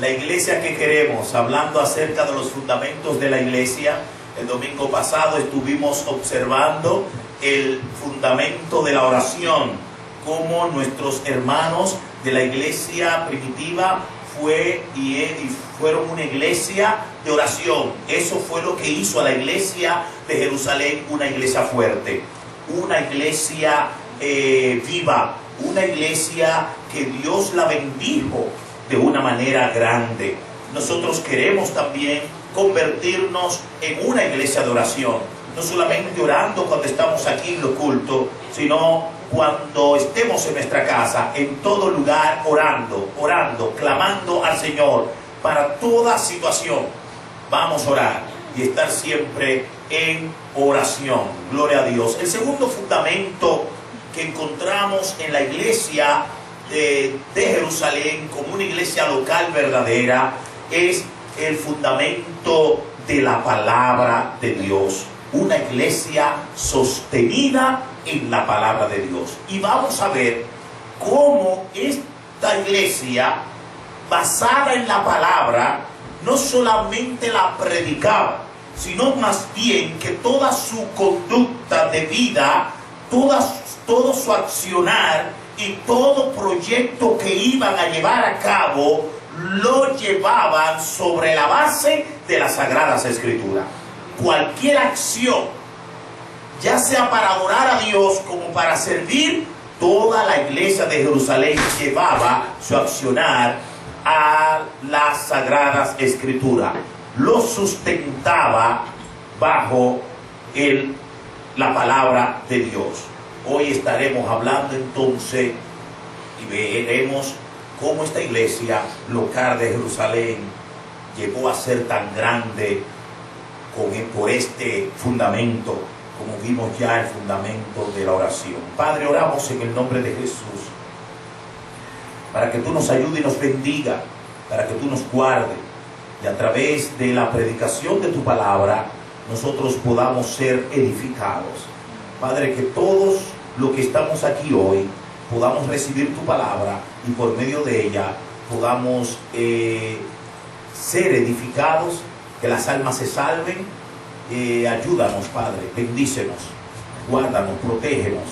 La iglesia que queremos, hablando acerca de los fundamentos de la iglesia. El domingo pasado estuvimos observando el fundamento de la oración, cómo nuestros hermanos de la iglesia primitiva fueron una iglesia de oración. Eso fue lo que hizo a la iglesia de Jerusalén una iglesia fuerte, una iglesia viva, una iglesia que Dios la bendijo de una manera grande. Nosotros queremos también convertirnos en una iglesia de oración, no solamente orando cuando estamos aquí en lo culto, sino cuando estemos en nuestra casa, en todo lugar, orando, clamando al Señor para toda situación. Vamos a orar y estar siempre en oración. Gloria a Dios. El segundo fundamento que encontramos en la iglesia de Jerusalén como una iglesia local verdadera es el fundamento de la palabra de Dios. Una iglesia sostenida en la palabra de Dios. Y vamos a ver cómo esta iglesia, basada en la palabra, no solamente la predicaba, sino más bien que toda su conducta de vida, todo su accionar y todo proyecto que iban a llevar a cabo, lo llevaban sobre la base de las Sagradas Escrituras. Cualquier acción, ya sea para adorar a Dios como para servir, toda la iglesia de Jerusalén llevaba su accionar a las Sagradas Escrituras. Lo sustentaba bajo la palabra de Dios. Hoy estaremos hablando entonces y veremos cómo esta iglesia local de Jerusalén llegó a ser tan grande por este fundamento, como vimos ya el fundamento de la oración. Padre, oramos en el nombre de Jesús, para que tú nos ayudes y nos bendiga, para que tú nos guardes, y a través de la predicación de tu palabra, nosotros podamos ser edificados. Padre, que todos los que estamos aquí hoy, podamos recibir tu palabra, y por medio de ella, podamos ser edificados, que las almas se salven. Ayúdanos, Padre, bendícenos, guárdanos, protégenos,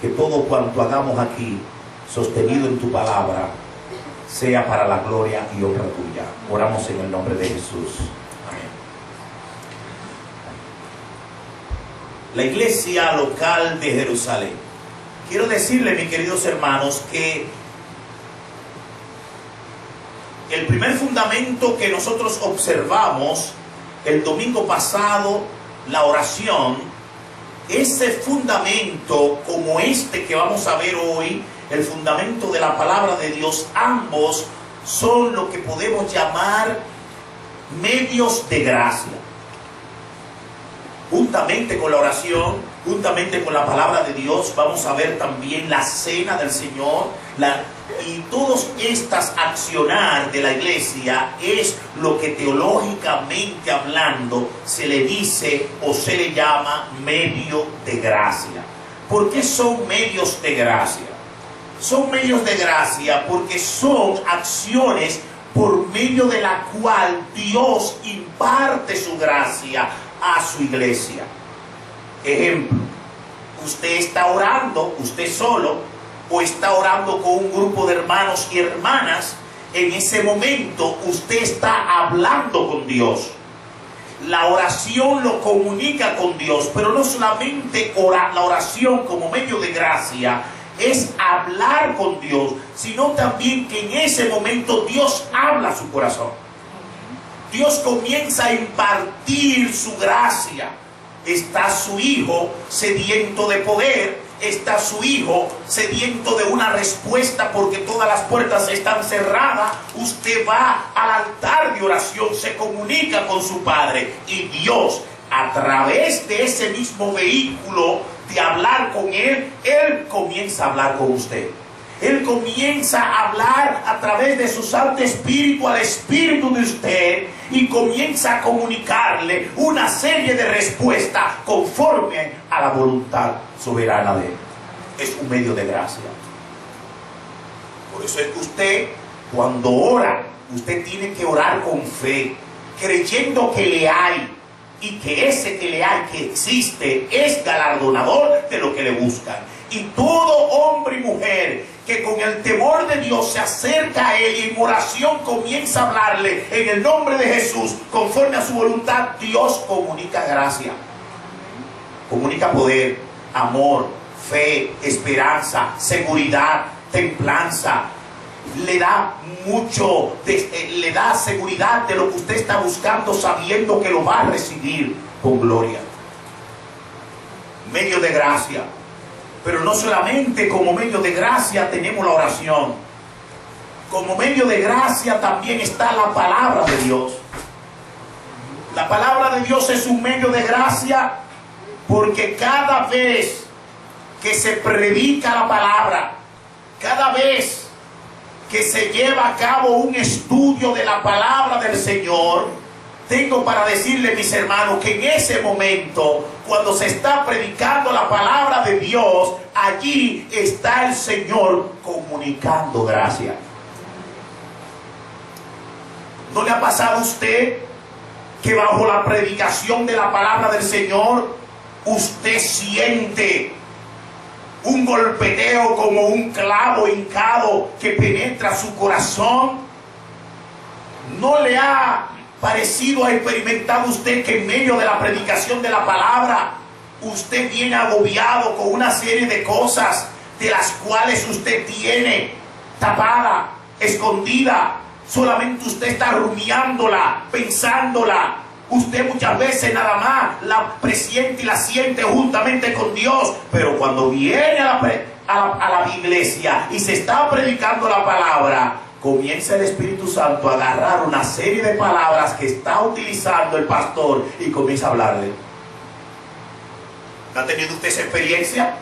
que todo cuanto hagamos aquí, sostenido en tu palabra, sea para la gloria y honra tuya. Oramos en el nombre de Jesús. Amén. La iglesia local de Jerusalén. Quiero decirle, mis queridos hermanos, que el primer fundamento que nosotros observamos el domingo pasado, la oración, ese fundamento como este que vamos a ver hoy, el fundamento de la palabra de Dios, ambos son lo que podemos llamar medios de gracia. Juntamente con la oración, juntamente con la palabra de Dios, vamos a ver también la cena del Señor, y todas estas accionar de la iglesia es lo que teológicamente hablando se le dice o se le llama medio de gracia. ¿Por qué son medios de gracia? Son medios de gracia porque son acciones por medio de la cual Dios imparte su gracia a su iglesia. Ejemplo, usted está orando, usted solo, o está orando con un grupo de hermanos y hermanas. En ese momento usted está hablando con Dios. La oración lo comunica con Dios, pero no solamente la oración como medio de gracia es hablar con Dios, sino también que en ese momento Dios habla a su corazón. Dios comienza a impartir su gracia. Está su hijo sediento de poder, está su hijo sediento de una respuesta porque todas las puertas están cerradas. Usted va al altar de oración, se comunica con su Padre, y Dios, a través de ese mismo vehículo de hablar con Él, Él comienza a hablar con usted. Él comienza a hablar a través de su Santo Espíritu al espíritu de usted, y comienza a comunicarle una serie de respuestas conforme a la voluntad soberana de Él. Es un medio de gracia. Por eso es que usted Cuando ora, usted tiene que orar con fe, creyendo que le hay, y que ese que le hay, que existe, es galardonador de lo que le buscan. Y todo hombre y mujer que con el temor de Dios se acerca a Él y en oración comienza a hablarle en el nombre de Jesús, conforme a su voluntad, Dios comunica gracia, comunica poder, amor, fe, esperanza, seguridad, templanza. Le da mucho, le da seguridad de lo que usted está buscando, sabiendo que lo va a recibir con gloria. Medio de gracia. Pero no solamente como medio de gracia tenemos la oración. Como medio de gracia también está la palabra de Dios. La palabra de Dios es un medio de gracia, porque cada vez que se predica la palabra, cada vez que se lleva a cabo un estudio de la palabra del Señor, tengo para decirle, mis hermanos, que en ese momento, cuando se está predicando la palabra de Dios, allí está el Señor comunicando gracia. ¿No le ha pasado a usted que bajo la predicación de la palabra del Señor, usted siente un golpeteo como un clavo hincado que penetra su corazón? ¿No le ha parecido, ha experimentado usted que en medio de la predicación de la palabra usted viene agobiado con una serie de cosas de las cuales usted tiene tapada, escondida? Solamente usted está rumiándola, pensándola. Usted muchas veces nada más la presiente y la siente juntamente con Dios, pero cuando viene a la iglesia y se está predicando la palabra, comienza el Espíritu Santo a agarrar una serie de palabras que está utilizando el pastor y comienza a hablarle. ¿No ha tenido usted esa experiencia?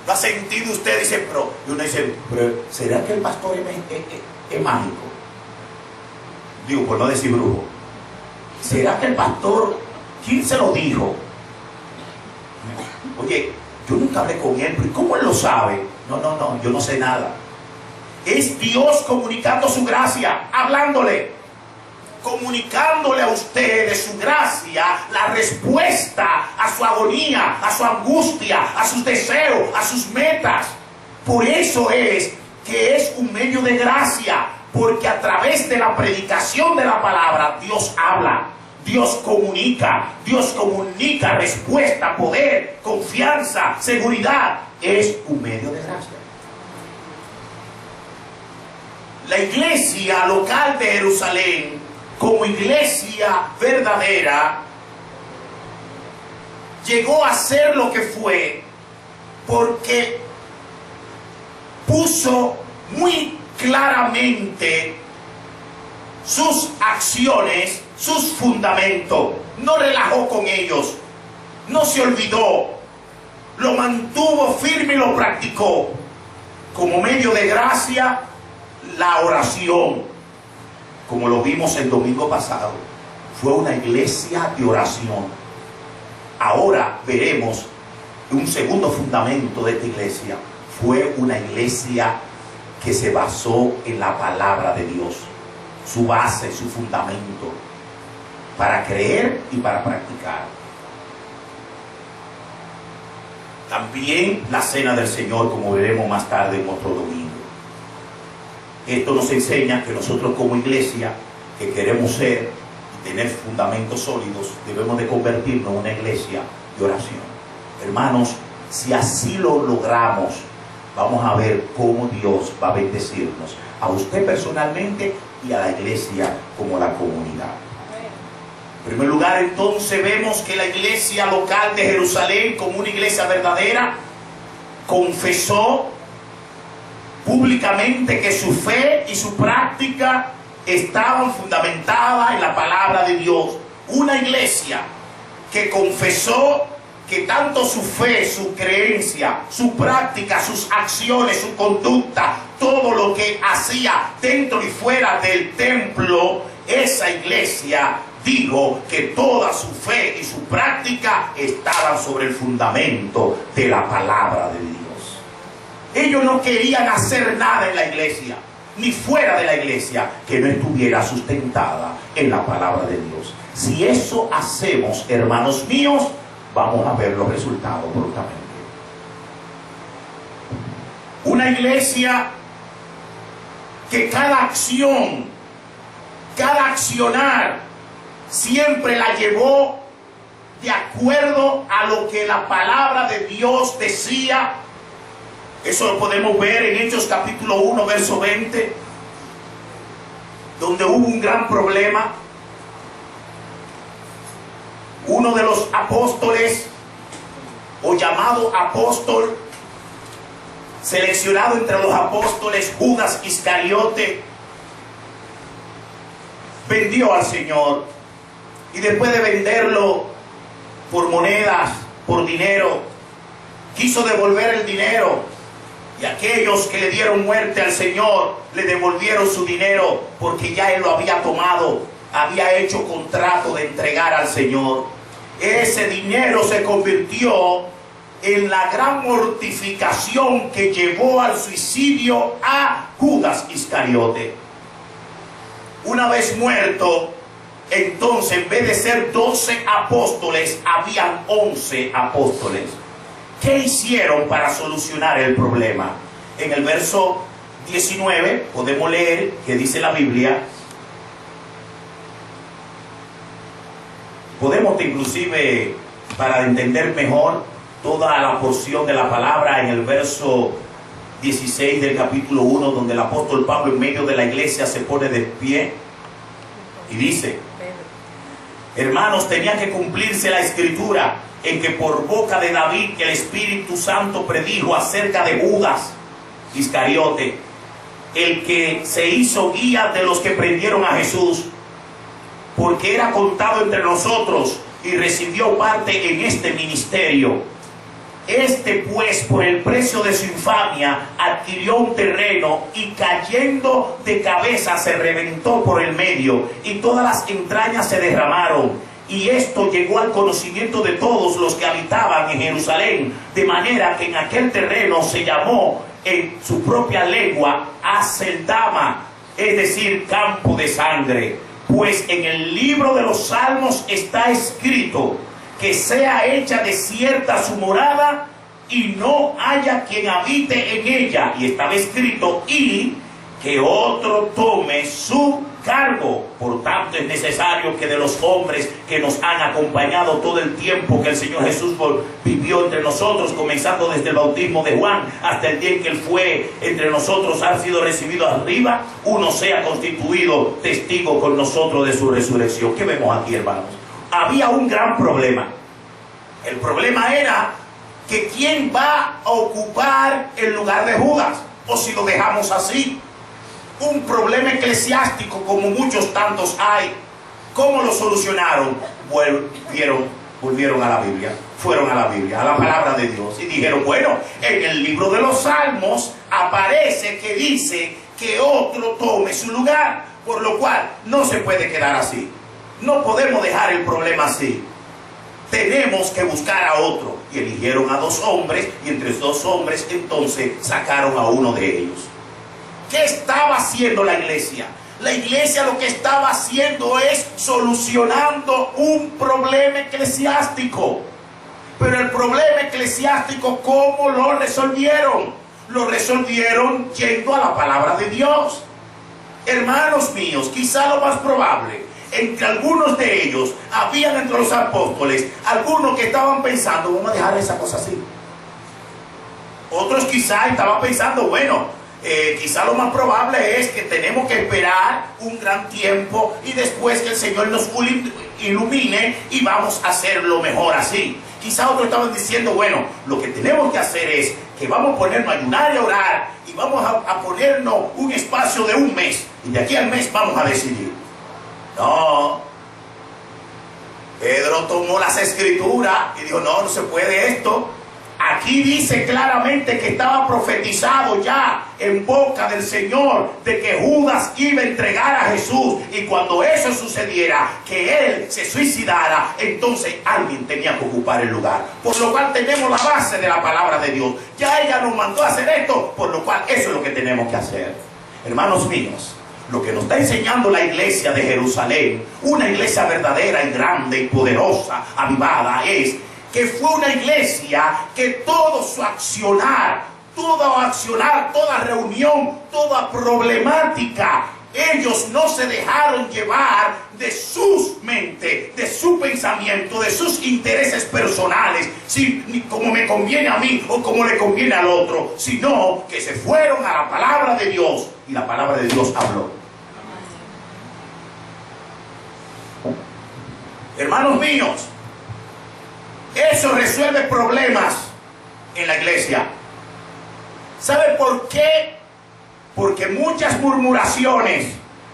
¿No ha sentido usted? Dice, pero, y uno dice, pero ¿será que el pastor es mágico? Digo, por no decir brujo. ¿Será que el pastor, quién se lo dijo? Oye, yo nunca hablé con él, pero ¿cómo él lo sabe? No, yo no sé nada. Es Dios comunicando su gracia, hablándole, comunicándole a usted de su gracia la respuesta a su agonía, a su angustia, a sus deseos, a sus metas. Por eso es que es un medio de gracia, porque a través de la predicación de la palabra Dios habla, Dios comunica respuesta, poder, confianza, seguridad. Es un medio de gracia. La iglesia local de Jerusalén, como iglesia verdadera, llegó a ser lo que fue porque puso muy claramente sus acciones, sus fundamentos. No relajó con ellos, no se olvidó, lo mantuvo firme y lo practicó. Como medio de gracia, la oración, como lo vimos el domingo pasado, fue una iglesia de oración. Ahora veremos un segundo fundamento de esta iglesia. Fue una iglesia que se basó en la palabra de Dios, su base, su fundamento, para creer y para practicar. También la cena del Señor, como veremos más tarde en otro domingo. Esto nos enseña que nosotros como iglesia, que queremos ser y tener fundamentos sólidos, debemos de convertirnos en una iglesia de oración. Hermanos, si así lo logramos, vamos a ver cómo Dios va a bendecirnos, a usted personalmente y a la iglesia como la comunidad. En primer lugar, entonces, vemos que la iglesia local de Jerusalén, como una iglesia verdadera, confesó públicamente que su fe y su práctica estaban fundamentadas en la palabra de Dios. Una iglesia que confesó que tanto su fe, su creencia, su práctica, sus acciones, su conducta, todo lo que hacía dentro y fuera del templo, esa iglesia dijo que toda su fe y su práctica estaban sobre el fundamento de la palabra de Dios. Ellos no querían hacer nada en la iglesia. ni fuera de la iglesia que no estuviera sustentada en la palabra de Dios. Si eso hacemos, hermanos míos, vamos a ver los resultados prontamente. Una iglesia que cada acción, cada accionar, siempre la llevó de acuerdo a lo que la palabra de Dios decía. Eso lo podemos ver en Hechos capítulo 1, verso 20, donde hubo un gran problema. Uno de los apóstoles, o llamado apóstol, seleccionado entre los apóstoles, Judas Iscariote, vendió al Señor, y después de venderlo por monedas, por dinero, quiso devolver el dinero, y aquellos que le dieron muerte al Señor le devolvieron su dinero, porque ya él lo había tomado, había hecho contrato de entregar al Señor. Ese dinero se convirtió en la gran mortificación que llevó al suicidio a Judas Iscariote. Una vez muerto, entonces en vez de ser 12 apóstoles, habían 11 apóstoles. ¿Qué hicieron para solucionar el problema? En el verso 19 podemos leer que dice la Biblia. Podemos inclusive, para entender mejor toda la porción de la palabra, en el verso 16 del capítulo 1, donde el apóstol Pablo en medio de la iglesia se pone de pie y dice: hermanos, tenía que cumplirse la escritura en que por boca de David el Espíritu Santo predijo acerca de Judas Iscariote, el que se hizo guía de los que prendieron a Jesús, porque era contado entre nosotros y recibió parte en este ministerio. Este pues, por el precio de su infamia, adquirió un terreno y cayendo de cabeza se reventó por el medio y todas las entrañas se derramaron. Y esto llegó al conocimiento de todos los que habitaban en Jerusalén, de manera que en aquel terreno se llamó en su propia lengua Aceldama, es decir, campo de sangre. Pues en el libro de los Salmos está escrito que sea hecha desierta su morada y no haya quien habite en ella. Y estaba escrito: y que otro tome su cargo. Por tanto es necesario que de los hombres que nos han acompañado todo el tiempo que el Señor Jesús vivió entre nosotros, comenzando desde el bautismo de Juan hasta el día en que Él fue entre nosotros, ha sido recibido arriba, uno sea constituido testigo con nosotros de su resurrección. ¿Qué vemos aquí, hermanos? Había un gran problema. El problema era que quién va a ocupar el lugar de Judas, o si lo dejamos así. Un problema eclesiástico como muchos tantos hay. ¿Cómo lo solucionaron? Volvieron a la Biblia, fueron a la Biblia, a la palabra de Dios, y dijeron: bueno, en el libro de los Salmos aparece que dice que otro tome su lugar, por lo cual no se puede quedar así. No podemos dejar el problema así. Tenemos que buscar a otro. Y eligieron a 2 hombres, y entre 2 hombres entonces sacaron a uno de ellos. ¿Qué estaba haciendo la iglesia? La iglesia lo que estaba haciendo es solucionando un problema eclesiástico. Pero el problema eclesiástico, ¿cómo lo resolvieron? Lo resolvieron yendo a la palabra de Dios. Hermanos míos, quizá lo más probable, entre algunos de ellos, habían entre los apóstoles algunos que estaban pensando: vamos a dejar esa cosa así. Otros quizá estaban pensando: bueno, quizá lo más probable es que tenemos que esperar un gran tiempo y después que el Señor nos ilumine y vamos a hacerlo mejor así. Quizá otros estaban diciendo: bueno, lo que tenemos que hacer es que vamos a ponernos a ayunar y a orar, y vamos a ponernos un espacio de 1 mes, y de aquí al mes vamos a decidir. No, Pedro tomó las escrituras y dijo: no, no se puede esto. Aquí dice claramente que estaba profetizado ya en boca del Señor de que Judas iba a entregar a Jesús, y cuando eso sucediera, que él se suicidara, entonces alguien tenía que ocupar el lugar. Por lo cual tenemos la base de la palabra de Dios. Ya ella nos mandó a hacer esto, por lo cual eso es lo que tenemos que hacer. Hermanos míos, lo que nos está enseñando la iglesia de Jerusalén, una iglesia verdadera y grande y poderosa, avivada, es que fue una iglesia que todo su accionar, toda reunión, toda problemática, ellos no se dejaron llevar de sus mentes, de su pensamiento, de sus intereses personales, como me conviene a mí o como le conviene al otro, sino que se fueron a la palabra de Dios y la palabra de Dios habló. Hermanos míos, eso resuelve problemas en la iglesia. ¿Sabe por qué? Porque muchas murmuraciones,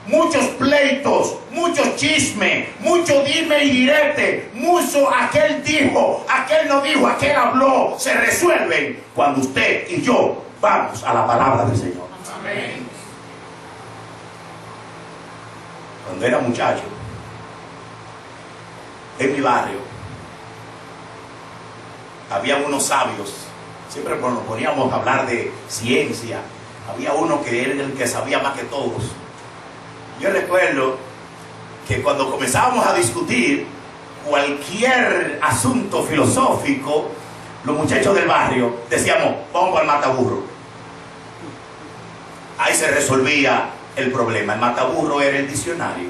muchos pleitos, mucho chisme, mucho dime y direte, mucho aquel dijo, aquel no dijo, aquel habló, se resuelven cuando usted y yo vamos a la palabra del Señor. Amén. Cuando era muchacho, en mi barrio, había unos sabios, siempre nos poníamos a hablar de ciencia. Había uno que era el que sabía más que todos. Yo recuerdo que cuando comenzábamos a discutir cualquier asunto filosófico, los muchachos del barrio decíamos, vamos al mataburro. Ahí se resolvía el problema. El mataburro era el diccionario.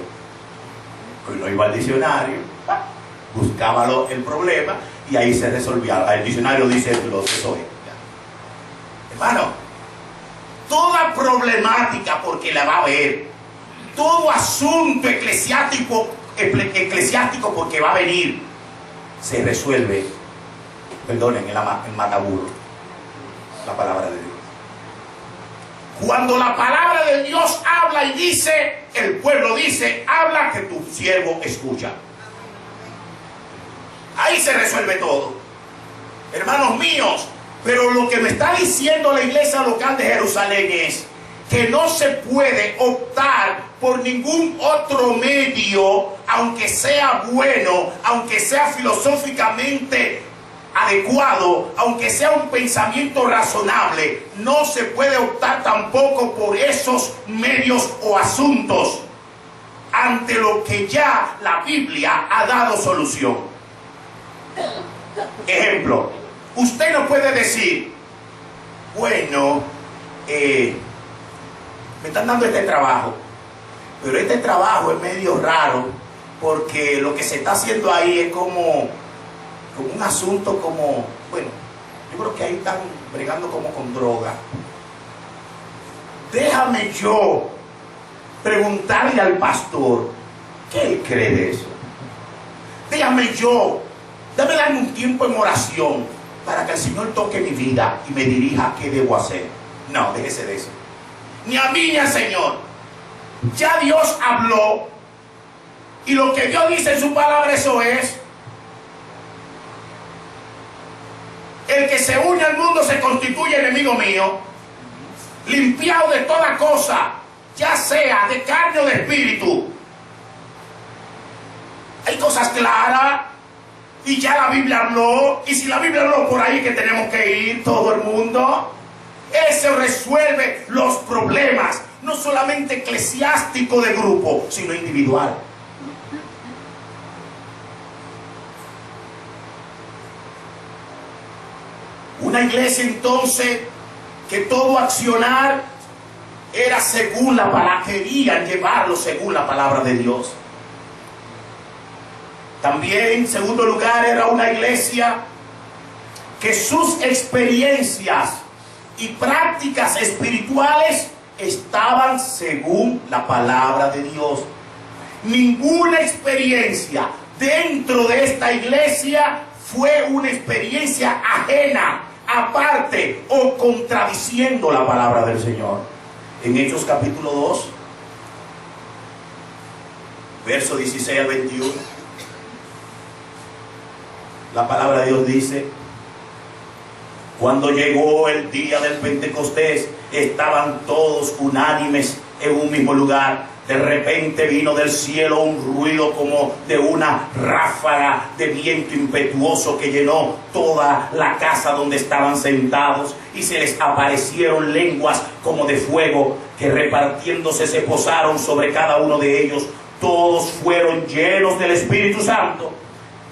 Uno iba al diccionario, buscaba el problema y ahí se resolvía. El diccionario dice lo que soy. Hermano, toda problemática, porque la va a haber, todo asunto eclesiástico porque va a venir, se resuelve, perdonen, el mataburro, la palabra de Dios. Cuando la palabra de Dios habla y dice, el pueblo dice, habla que tu siervo escucha. Ahí se resuelve todo. Hermanos míos, pero lo que me está diciendo la iglesia local de Jerusalén es que no se puede optar por ningún otro medio, aunque sea bueno, aunque sea filosóficamente adecuado, aunque sea un pensamiento razonable. No se puede optar tampoco por esos medios o asuntos ante lo que ya la Biblia ha dado solución. Ejemplo, usted no puede decir, bueno, me están dando este trabajo, pero este trabajo es medio raro porque lo que se está haciendo ahí es como un asunto como, bueno, yo creo que ahí están bregando como con droga. Déjame yo preguntarle al pastor qué él cree de eso. Déjame yo, dame darme un tiempo en oración para que el Señor toque mi vida y me dirija qué debo hacer. No, déjese de eso. Ni a mí ni al Señor. Ya Dios habló y lo que Dios dice en su palabra, eso es. El que se une al mundo se constituye enemigo mío, limpiado de toda cosa, ya sea de carne o de espíritu. Hay cosas claras y ya la Biblia habló, y si la Biblia habló, por ahí que tenemos que ir todo el mundo. Eso resuelve los problemas, no solamente eclesiástico de grupo, sino individual. Una iglesia entonces que todo accionar era según la palabra, querían llevarlo según la palabra de Dios. También, en segundo lugar, era una iglesia que sus experiencias y prácticas espirituales estaban según la palabra de Dios. Ninguna experiencia dentro de esta iglesia fue una experiencia ajena, aparte o contradiciendo la palabra del Señor. En Hechos capítulo 2, verso 16 al 21, la palabra de Dios dice: cuando llegó el día del Pentecostés, estaban todos unánimes en un mismo lugar. De repente vino del cielo un ruido como de una ráfaga de viento impetuoso que llenó toda la casa donde estaban sentados, y se les aparecieron lenguas como de fuego que repartiéndose se posaron sobre cada uno de ellos. Todos fueron llenos del Espíritu Santo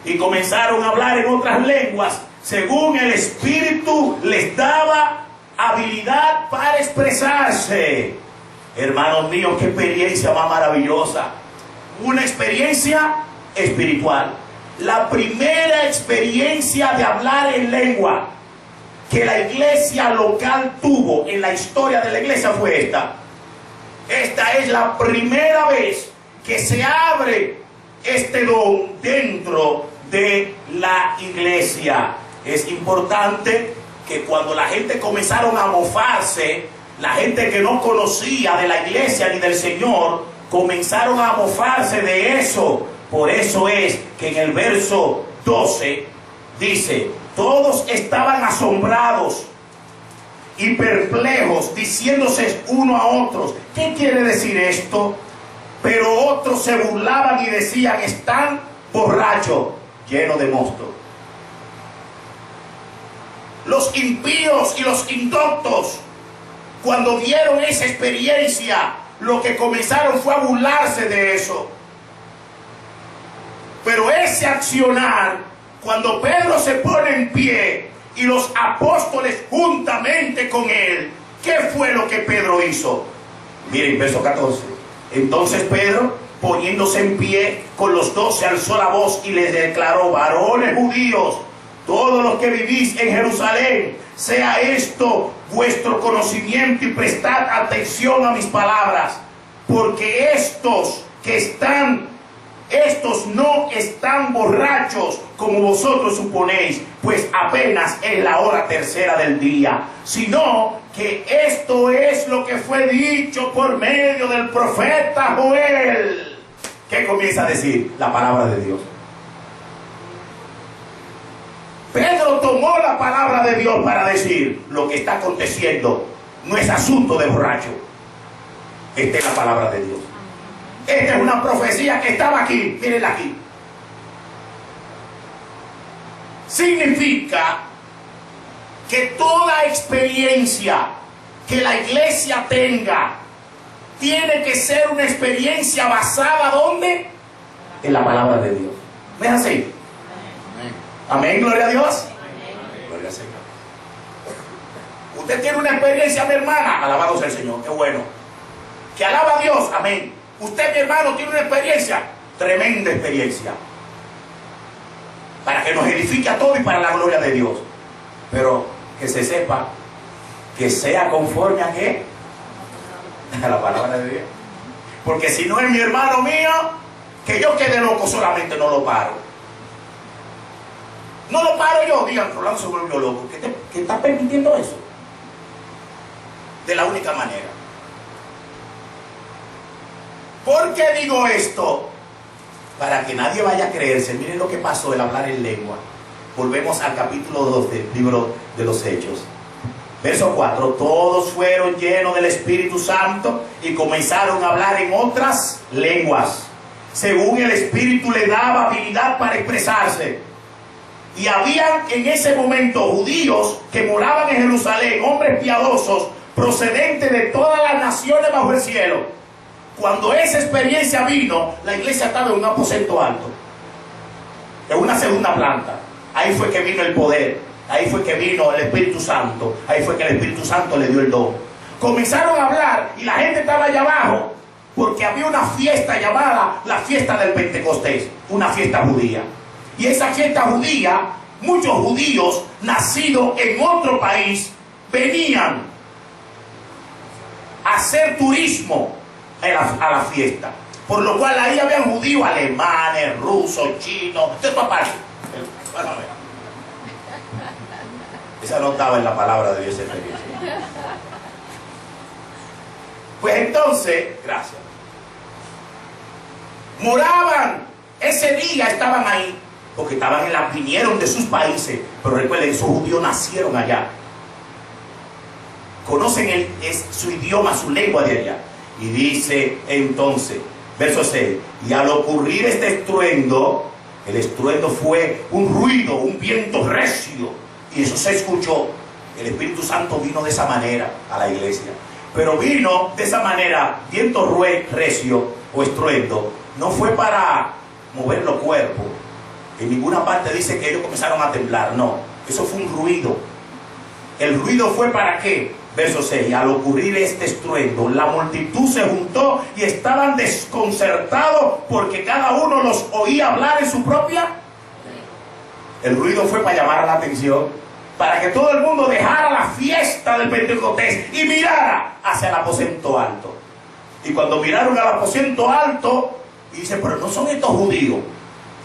y comenzaron a hablar en otras lenguas según el Espíritu les daba habilidad para expresarse. Hermanos míos, qué experiencia más maravillosa. Una experiencia espiritual. La primera experiencia de hablar en lengua que la iglesia local tuvo en la historia de la iglesia fue esta. Esta es la primera vez que se abre este don dentro de la iglesia. Es importante que cuando la gente comenzaron a mofarse, la gente que no conocía de la iglesia ni del Señor, comenzaron a mofarse de eso. Por eso es que en el verso 12 dice: todos estaban asombrados y perplejos, diciéndose uno a otros, ¿qué quiere decir esto? Pero otros se burlaban y decían: están borrachos, llenos de mosto. Los impíos y los indoctos, cuando vieron esa experiencia, lo que comenzaron fue a burlarse de eso. Pero ese accionar, cuando Pedro se pone en pie y los apóstoles juntamente con él, ¿qué fue lo que Pedro hizo? Miren, verso 14. Entonces Pedro, poniéndose en pie con los 12, alzó la voz y les declaró: varones judíos, todos los que vivís en Jerusalén, sea esto vuestro conocimiento y prestad atención a mis palabras, porque estos no están borrachos como vosotros suponéis, pues apenas es la hora tercera del día, sino que esto es lo que fue dicho por medio del profeta Joel. ¿Qué comienza a decir? La palabra de Dios. Pedro tomó la palabra de Dios para decir: lo que está aconteciendo no es asunto de borracho. Esta es la palabra de Dios. Esta es una profecía que estaba aquí. Mírenla aquí. Significa que toda experiencia que la iglesia tenga tiene que ser una experiencia basada ¿dónde? En la palabra de Dios. ¿No es así? Amén, gloria a Dios. Amén. Gloria al Señor. Usted tiene una experiencia, mi hermana, alabado sea el Señor, qué bueno. Que alaba a Dios, amén. Usted, mi hermano, tiene una experiencia, tremenda experiencia, para que nos edifique a todos y para la gloria de Dios. Pero que se sepa que sea conforme a qué, a la palabra de Dios. Porque si no es mi hermano mío, que yo quede loco solamente no lo paro. No lo paro yo, digan, Rolando se volvió loco. ¿Qué está permitiendo eso? De la única manera. ¿Por qué digo esto? Para que nadie vaya a creerse. Miren lo que pasó el hablar en lengua. Volvemos al capítulo 2 del libro de los Hechos. Verso 4. Todos fueron llenos del Espíritu Santo y comenzaron a hablar en otras lenguas, según el Espíritu le daba habilidad para expresarse. Y habían en ese momento judíos que moraban en Jerusalén, hombres piadosos, procedentes de todas las naciones bajo el cielo. Cuando esa experiencia vino, la iglesia estaba en un aposento alto, en una segunda planta. Ahí fue que vino el poder, ahí fue que vino el Espíritu Santo, ahí fue que el Espíritu Santo le dio el don. Comenzaron a hablar y la gente estaba allá abajo, porque había una fiesta llamada la fiesta del Pentecostés, una fiesta judía. Y esa fiesta judía, muchos judíos nacidos en otro país venían a hacer turismo a la fiesta. Por lo cual ahí habían judíos alemanes, rusos, chinos, de todas partes. Esa no estaba en la palabra de Dios, esa experiencia. Pues entonces, gracias. Moraban, ese día estaban ahí. Porque vinieron de sus países, pero recuerden, esos judíos nacieron allá, conocen su idioma, su lengua de allá, Y dice entonces, verso 6, y al ocurrir este estruendo, el estruendo fue un ruido, un viento recio, y eso se escuchó. El Espíritu Santo vino de esa manera a la iglesia, pero vino de esa manera, viento recio o estruendo, no fue para mover los cuerpos. En ninguna parte dice que ellos comenzaron a temblar, no, eso fue un ruido. ¿El ruido fue para qué? Verso 6, al ocurrir este estruendo, la multitud se juntó y estaban desconcertados porque cada uno los oía hablar en su propia. El ruido fue para llamar la atención, para que todo el mundo dejara la fiesta del Pentecostés y mirara hacia el aposento alto. Y cuando miraron al aposento alto, y dice, pero no son estos judíos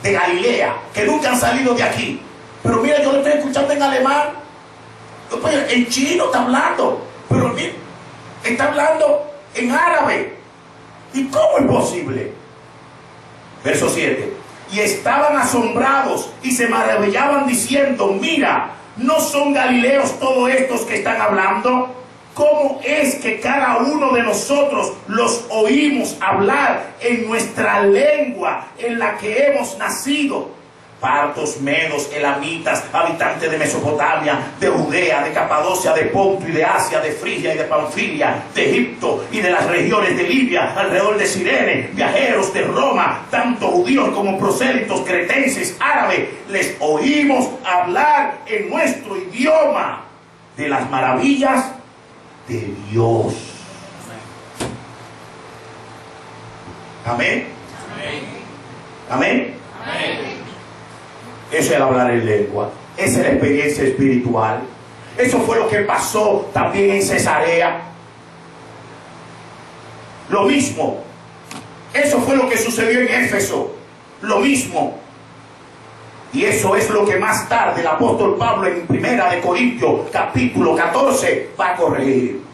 de Galilea que nunca han salido de aquí. Pero mira, yo lo estoy escuchando en alemán. En chino está hablando, pero mira, está hablando en árabe. ¿Y cómo es posible? Verso 7. Y estaban asombrados y se maravillaban diciendo, mira, ¿no son galileos todos estos que están hablando? ¿Cómo es que cada uno de nosotros los oímos hablar en nuestra lengua en la que hemos nacido? Partos, medos, elamitas, habitantes de Mesopotamia, de Judea, de Capadocia, de Ponto y de Asia, de Frigia y de Panfilia, de Egipto y de las regiones de Libia, alrededor de Cirene, viajeros de Roma, tanto judíos como prosélitos, cretenses, árabes, les oímos hablar en nuestro idioma de las maravillas de Dios. Amén. Amén. Amén. Eso es el hablar en lengua. Esa es la experiencia espiritual. Eso fue lo que pasó también en Cesarea. Lo mismo. Eso fue lo que sucedió en Éfeso. Lo mismo. Y eso es lo que más tarde el apóstol Pablo en 1 Corintios capítulo 14 va a corregir.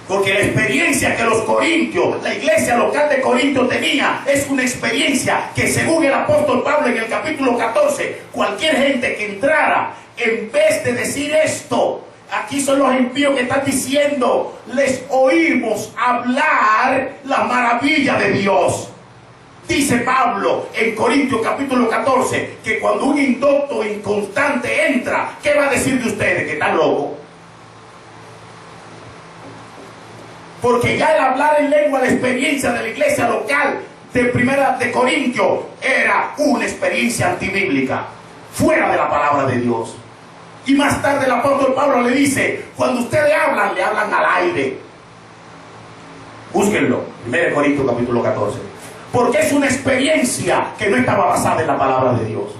Porque la experiencia que los corintios, la iglesia local de Corinto tenía, es una experiencia que según el apóstol Pablo en el capítulo 14, cualquier gente que entrara, en vez de decir esto, aquí son los impíos que están diciendo, les oímos hablar la maravilla de Dios. Dice Pablo en Corintios capítulo 14, que cuando un indocto inconstante entra, ¿qué va a decir de ustedes? Que están locos. Porque ya el hablar en lengua, la experiencia de la iglesia local de Corintios era una experiencia antibíblica, fuera de la palabra de Dios. Y más tarde el apóstol Pablo le dice, cuando ustedes hablan, le hablan al aire. Búsquenlo, 1 Corintios capítulo 14. Porque es una experiencia que no estaba basada en la palabra de Dios.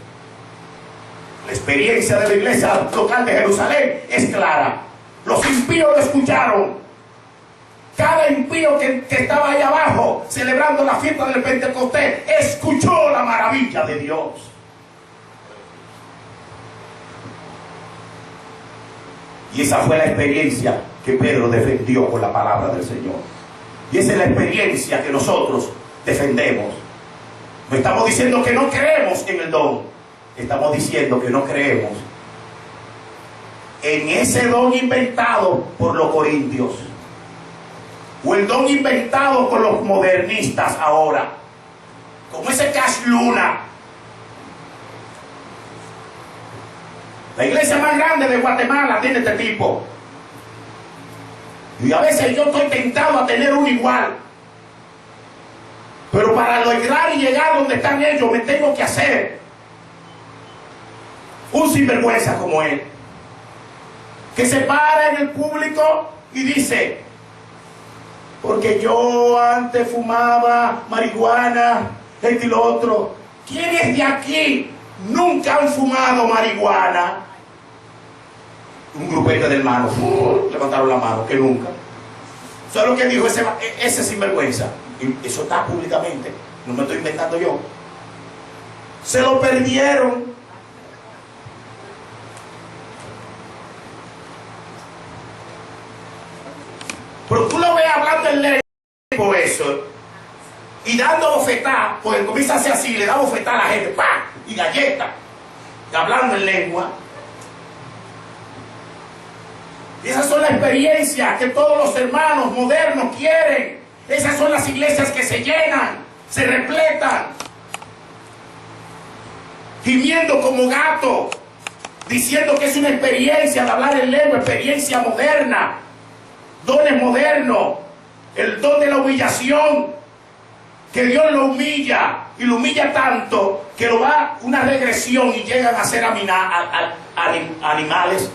La experiencia de la iglesia local de Jerusalén es clara. Los impíos lo escucharon. Cada impío que estaba ahí abajo celebrando la fiesta del Pentecostés escuchó la maravilla de Dios. Y esa fue la experiencia que Pedro defendió con la palabra del Señor. Y esa es la experiencia que nosotros defendemos. No estamos diciendo que no creemos en el don, estamos diciendo que no creemos en ese don inventado por los corintios, o el don inventado por los modernistas ahora, como ese Cash Luna. La iglesia más grande de Guatemala tiene este tipo. Y a veces yo estoy tentado a tener uno igual. Pero para lograr y llegar donde están ellos, me tengo que hacer un sinvergüenza como él, que se para en el público y dice, porque yo antes fumaba marihuana, esto y lo otro. ¿Quiénes de aquí nunca han fumado marihuana? Un grupete de hermanos levantaron la mano, que nunca. ¿Sabes lo que dijo ese sinvergüenza? Y eso está públicamente, no me estoy inventando yo. Se lo perdieron. Pero tú lo ves hablando en lengua eso y dando bofetada, pues comienza a hacer así, le da bofetada a la gente, ¡pam! Y galleta, hablando en lengua. Y esas son las experiencias que todos los hermanos modernos quieren. Esas son las iglesias que se llenan, se repletan, gimiendo como gato, diciendo que es una experiencia de hablar en lengua, experiencia moderna, dones modernos, el don de la humillación, que Dios lo humilla y lo humilla tanto que lo va una regresión y llegan a ser animales.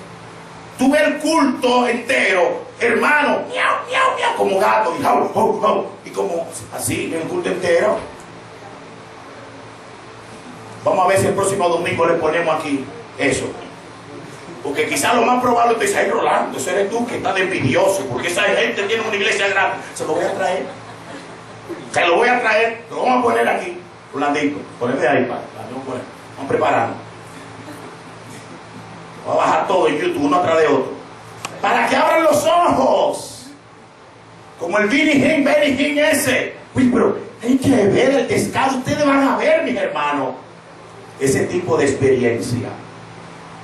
Tú ves el culto entero, hermano, miau, miau, miau, como gato, y, jau, jau, jau, y como así, el culto entero. Vamos a ver si el próximo domingo le ponemos aquí eso. Porque quizás lo más probable es que dice, ay, Rolando, ese eres tú que estás de envidioso, porque esa gente tiene una iglesia grande. Se lo voy a traer. Se lo voy a traer, lo vamos a poner aquí. Rolandito, poneme ahí, padre. Vamos preparando. Voy a bajar todo en YouTube, uno atrás de otro. Para que abran los ojos. Como el Benny Hinn ese. Uy, pero hay que ver el descanso. Ustedes van a ver, mis hermanos. Ese tipo de experiencia.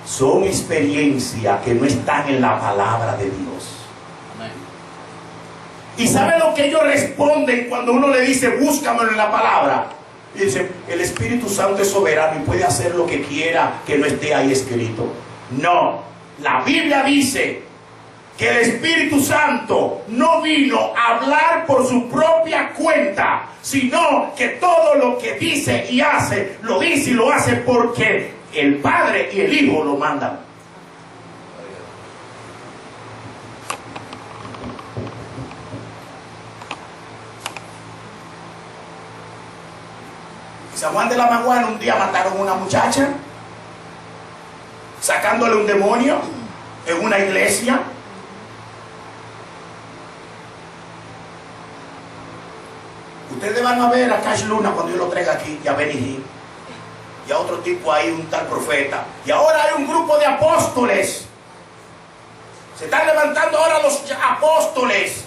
Son experiencias que no están en la palabra de Dios. Amén. ¿Y sabe lo que ellos responden cuando uno le dice, búscamelo en la palabra? Y dicen, el Espíritu Santo es soberano y puede hacer lo que quiera que no esté ahí escrito. No, la Biblia dice que el Espíritu Santo no vino a hablar por su propia cuenta, sino que todo lo que dice y hace, lo dice y lo hace porque el Padre y el Hijo lo mandan. En San Juan de la Maguana un día mataron a una muchacha, sacándole un demonio en una iglesia. Ustedes van a ver a Cash Luna cuando yo lo traiga aquí, y a Benny Hinn, y a otro tipo ahí, un tal profeta. Y ahora hay un grupo de apóstoles. Se están levantando ahora los apóstoles.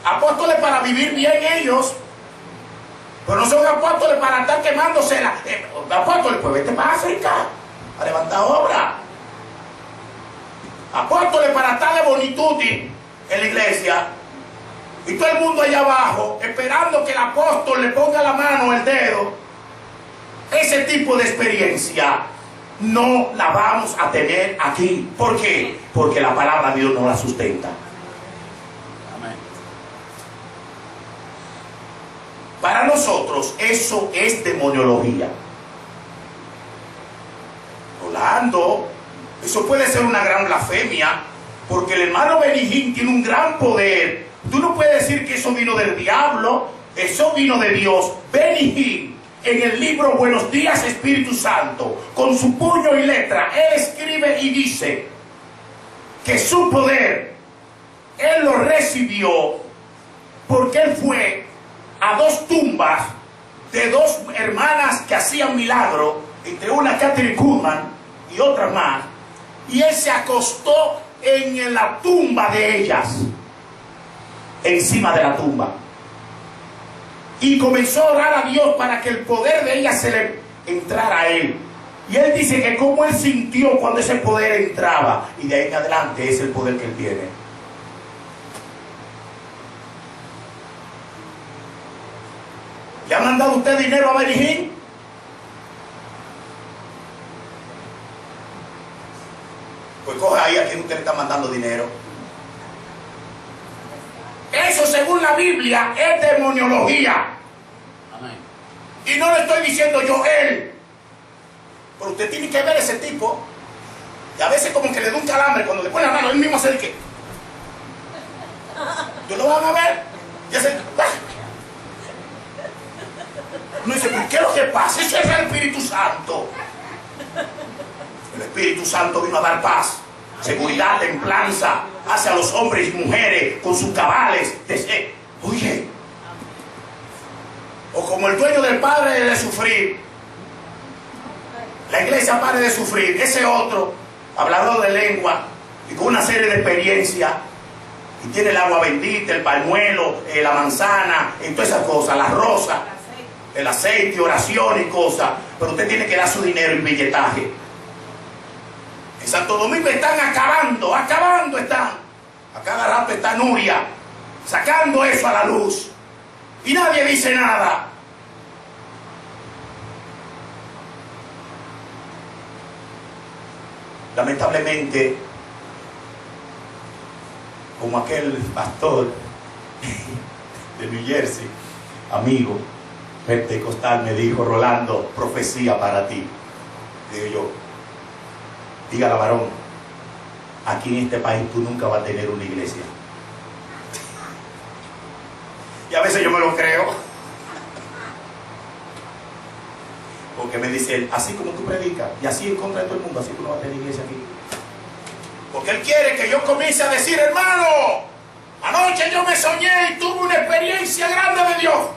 Apóstoles para vivir bien ellos. Pero no son apóstoles para estar quemándosela. Apóstoles, pues vete para África a levantar obra. Apóstoles para estar de bonituti en la iglesia. Y todo el mundo allá abajo esperando que el apóstol le ponga la mano, el dedo. Ese tipo de experiencia no la vamos a tener aquí. ¿Por qué? Porque la palabra de Dios no la sustenta. Amén. Para nosotros eso es demoniología. Rolando, eso puede ser una gran blasfemia, porque el hermano Benny Hinn tiene un gran poder. Tú no puedes decir que eso vino del diablo, eso vino de Dios. Benny Hinn, en el libro Buenos Días Espíritu Santo, con su puño y letra, él escribe y dice que su poder, él lo recibió porque él fue a 2 tumbas de 2 hermanas que hacían milagros, entre una Catherine Kuhlman y otra más, y él se acostó en la tumba de ellas, encima de la tumba, y comenzó a orar a Dios para que el poder de ella se le entrara a él. Y él dice que como él sintió cuando ese poder entraba, y de ahí en adelante es el poder que él tiene. ¿Le ha mandado usted dinero a Benny Hinn? Pues coge ahí a quien usted le está mandando dinero. Eso, según la Biblia, es demoniología. Amén. Y no lo estoy diciendo yo, él. Pero usted tiene que ver ese tipo. Y a veces como que le da un calambre cuando le pone la mano, él mismo hace el que. ¿Yo lo van a ver? Y hace. No dice, ¿por qué es lo que pasa? Eso es el Espíritu Santo. El Espíritu Santo vino a dar paz, seguridad, templanza hacia los hombres y mujeres con sus cabales. Oye, o como el dueño del padre de sufrir, la iglesia pare de sufrir, ese otro, hablador de lengua y con una serie de experiencias, y tiene el agua bendita, el pañuelo, la manzana, y todas esas cosas, las rosas, el aceite, oración y cosas, pero usted tiene que dar su dinero en billetaje. En Santo Domingo están acabando están. A cada rato está Nuria sacando eso a la luz. Y nadie dice nada. Lamentablemente, como aquel pastor de New Jersey, amigo pentecostal, me dijo: Rolando, profecía para ti. Digo yo: dígala, varón, aquí en este país tú nunca vas a tener una iglesia. Y a veces yo me lo creo, porque me dice él: así como tú predicas y así en contra de todo el mundo, así tú no vas a tener iglesia aquí. Porque él quiere que yo comience a decir: hermano, anoche yo me soñé y tuve una experiencia grande de Dios,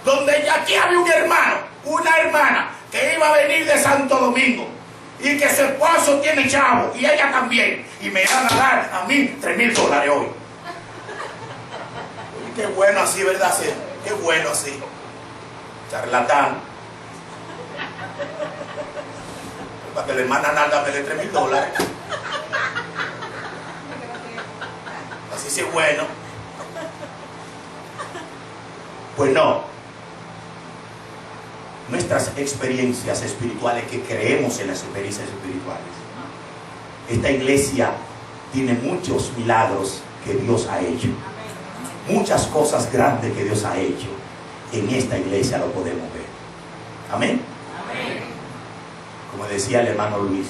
donde aquí había un hermano, una hermana que iba a venir de Santo Domingo y que su esposo tiene chavo y ella también, y me van a dar a mí $3,000 hoy. Y qué bueno así, ¿verdad? Sí, qué bueno así. Charlatán. Para que la hermana Nalda me dé $3,000. Así sí es bueno. Pues no. Nuestras experiencias espirituales, que creemos en las experiencias espirituales. Esta iglesia tiene muchos milagros que Dios ha hecho. Muchas cosas grandes que Dios ha hecho. En esta iglesia lo podemos ver. Amén. Amén. Como decía el hermano Luis,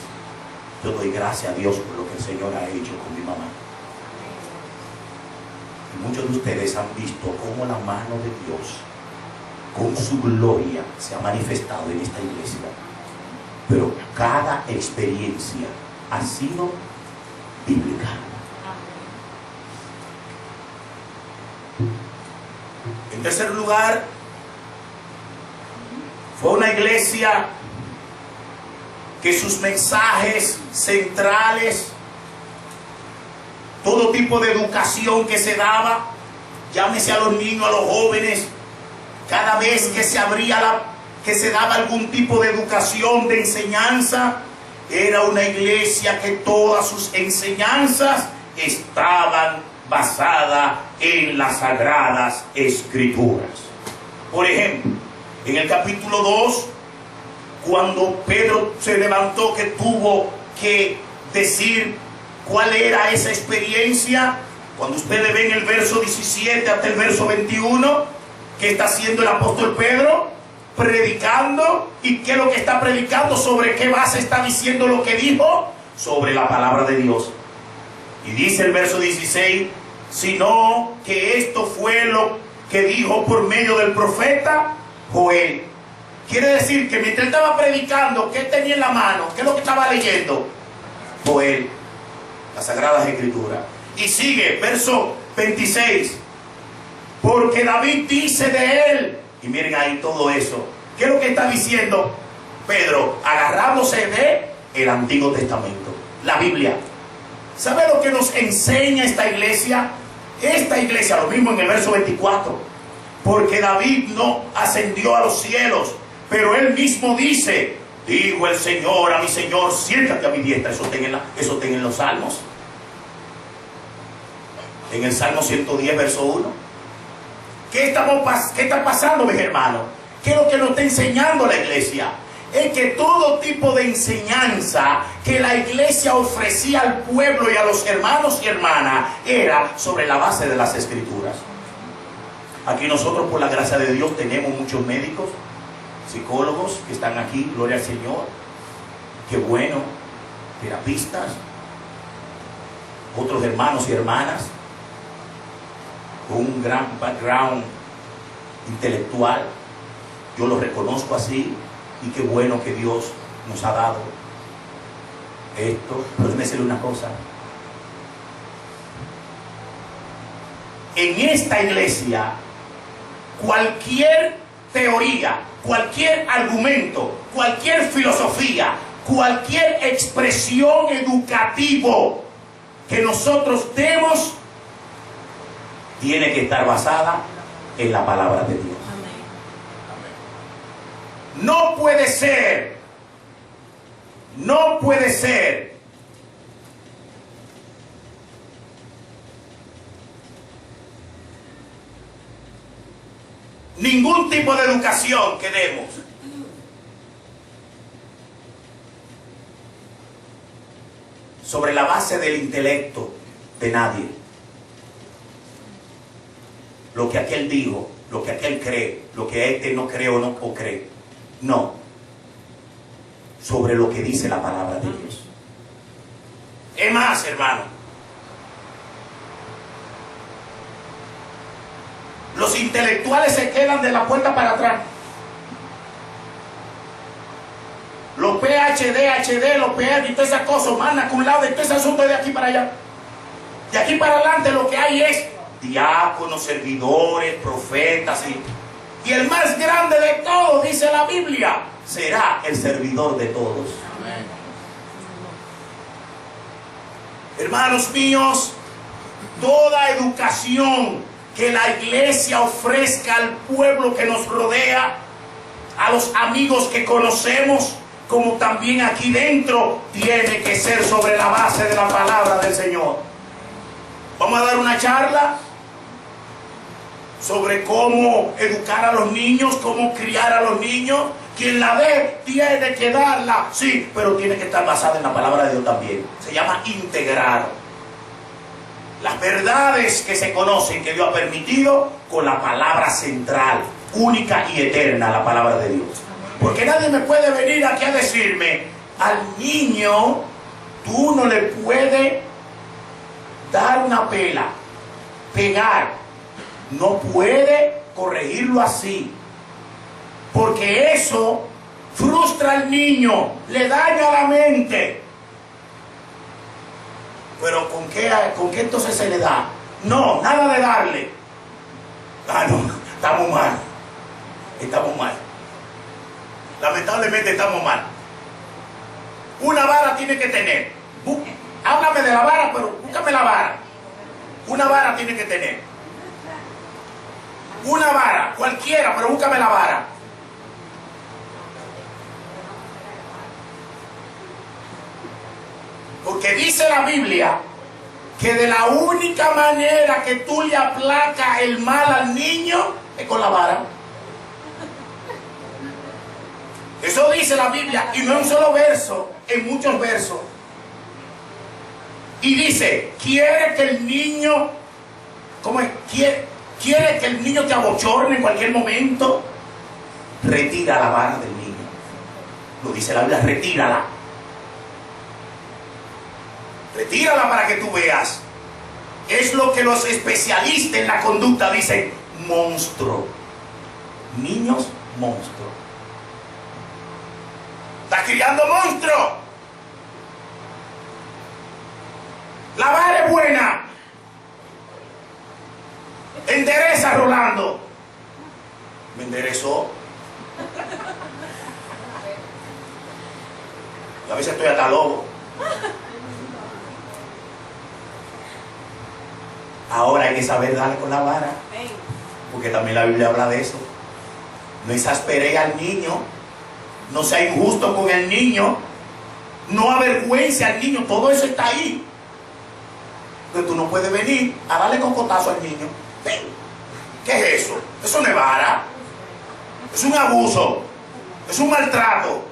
yo doy gracias a Dios por lo que el Señor ha hecho con mi mamá. Y muchos de ustedes han visto cómo la mano de Dios con su gloria se ha manifestado en esta iglesia. Pero cada experiencia ha sido bíblica. En tercer lugar, fue una iglesia que sus mensajes centrales, todo tipo de educación que se daba, llámese a los niños, a los jóvenes, cada vez que se abría que se daba algún tipo de educación, de enseñanza, era una iglesia que todas sus enseñanzas estaban basadas en las sagradas escrituras. Por ejemplo, en el capítulo 2, cuando Pedro se levantó, que tuvo que decir cuál era esa experiencia, cuando ustedes ven el verso 17 hasta el verso 21, ¿qué está haciendo el apóstol Pedro? Predicando. ¿Y qué es lo que está predicando? ¿Sobre qué base está diciendo lo que dijo? Sobre la palabra de Dios. Y dice el verso 16: sino que esto fue lo que dijo por medio del profeta Joel. Quiere decir que mientras él estaba predicando, ¿qué tenía en la mano? ¿Qué es lo que estaba leyendo? Joel, las Sagradas Escrituras. Y sigue, verso 26. Porque David dice de él, y miren ahí todo eso. ¿Qué es lo que está diciendo Pedro? Agarrándose de el Antiguo Testamento, la Biblia. ¿Sabe lo que nos enseña esta iglesia? Esta iglesia, lo mismo en el verso 24. Porque David no ascendió a los cielos, pero él mismo dice: dijo el Señor a mi Señor, siéntate a mi diestra. Eso está en los Salmos. En el Salmo 110, verso 1. ¿Qué está pasando, mis hermanos? ¿Qué es lo que nos está enseñando la iglesia? Es que todo tipo de enseñanza que la iglesia ofrecía al pueblo y a los hermanos y hermanas era sobre la base de las escrituras. Aquí nosotros, por la gracia de Dios, tenemos muchos médicos, psicólogos que están aquí, gloria al Señor. Qué bueno, terapistas, otros hermanos y hermanas con un gran background intelectual. Yo lo reconozco así, y qué bueno que Dios nos ha dado esto. Pero déjeme decirle una cosa: en esta iglesia, cualquier teoría, cualquier argumento, cualquier filosofía, cualquier expresión educativo que nosotros demos, tiene que estar basada en la palabra de Dios. No puede ser ningún tipo de educación que demos sobre la base del intelecto de nadie. Lo que aquel dijo, lo que aquel cree, lo que este no cree o no cree. No. Sobre lo que dice la palabra de Dios. Es más, hermano, los intelectuales se quedan de la puerta para atrás. Los PhD, HD, los PhD y todas esas cosas, mandan con un lado y todo ese asunto de aquí para allá. De aquí para adelante lo que hay es diáconos, servidores, profetas y el más grande de todos, dice la Biblia, será el servidor de todos. Amén. Hermanos míos, toda educación que la iglesia ofrezca al pueblo que nos rodea, a los amigos que conocemos, como también aquí dentro, tiene que ser sobre la base de la palabra del Señor. Vamos a dar una charla sobre cómo educar a los niños, cómo criar a los niños. Quien la dé tiene que darla, sí, pero tiene que estar basada en la palabra de Dios también. Se llama integrar las verdades que se conocen, que Dios ha permitido, con la palabra central, única y eterna, la palabra de Dios. Porque nadie me puede venir aquí a decirme, al niño tú no le puedes dar una pela, pegar, no puede corregirlo así, porque eso frustra al niño, le daña la mente. Pero ¿con qué entonces se le da? No, nada de darle. Ah, no, estamos mal. Estamos mal. Lamentablemente estamos mal. Una vara tiene que tener. Háblame de la vara, pero búscame la vara. Una vara tiene que tener. Una vara, cualquiera, pero búscame la vara. Porque dice la Biblia que de la única manera que tú le aplacas el mal al niño es con la vara. Eso dice la Biblia, y no en un solo verso, en muchos versos. Y dice, quiere que el niño, ¿cómo es? Quiere que el niño te abochorne en cualquier momento. Retira la vara del niño. Lo dice la Biblia, retírala. Retírala para que tú veas. Es lo que los especialistas en la conducta dicen, monstruo. Niños, monstruo. Estás criando monstruo. La vara es buena. Endereza, Rolando. Me enderezó. A veces estoy hasta lobo. Ahora hay que saber darle con la vara, porque también la Biblia habla de eso. No exasperé al niño, no sea injusto con el niño, no avergüence al niño, todo eso está ahí. Entonces tú no puedes venir a darle cocotazo al niño. ¿Qué es eso? Eso no es vara, es un abuso, es un maltrato.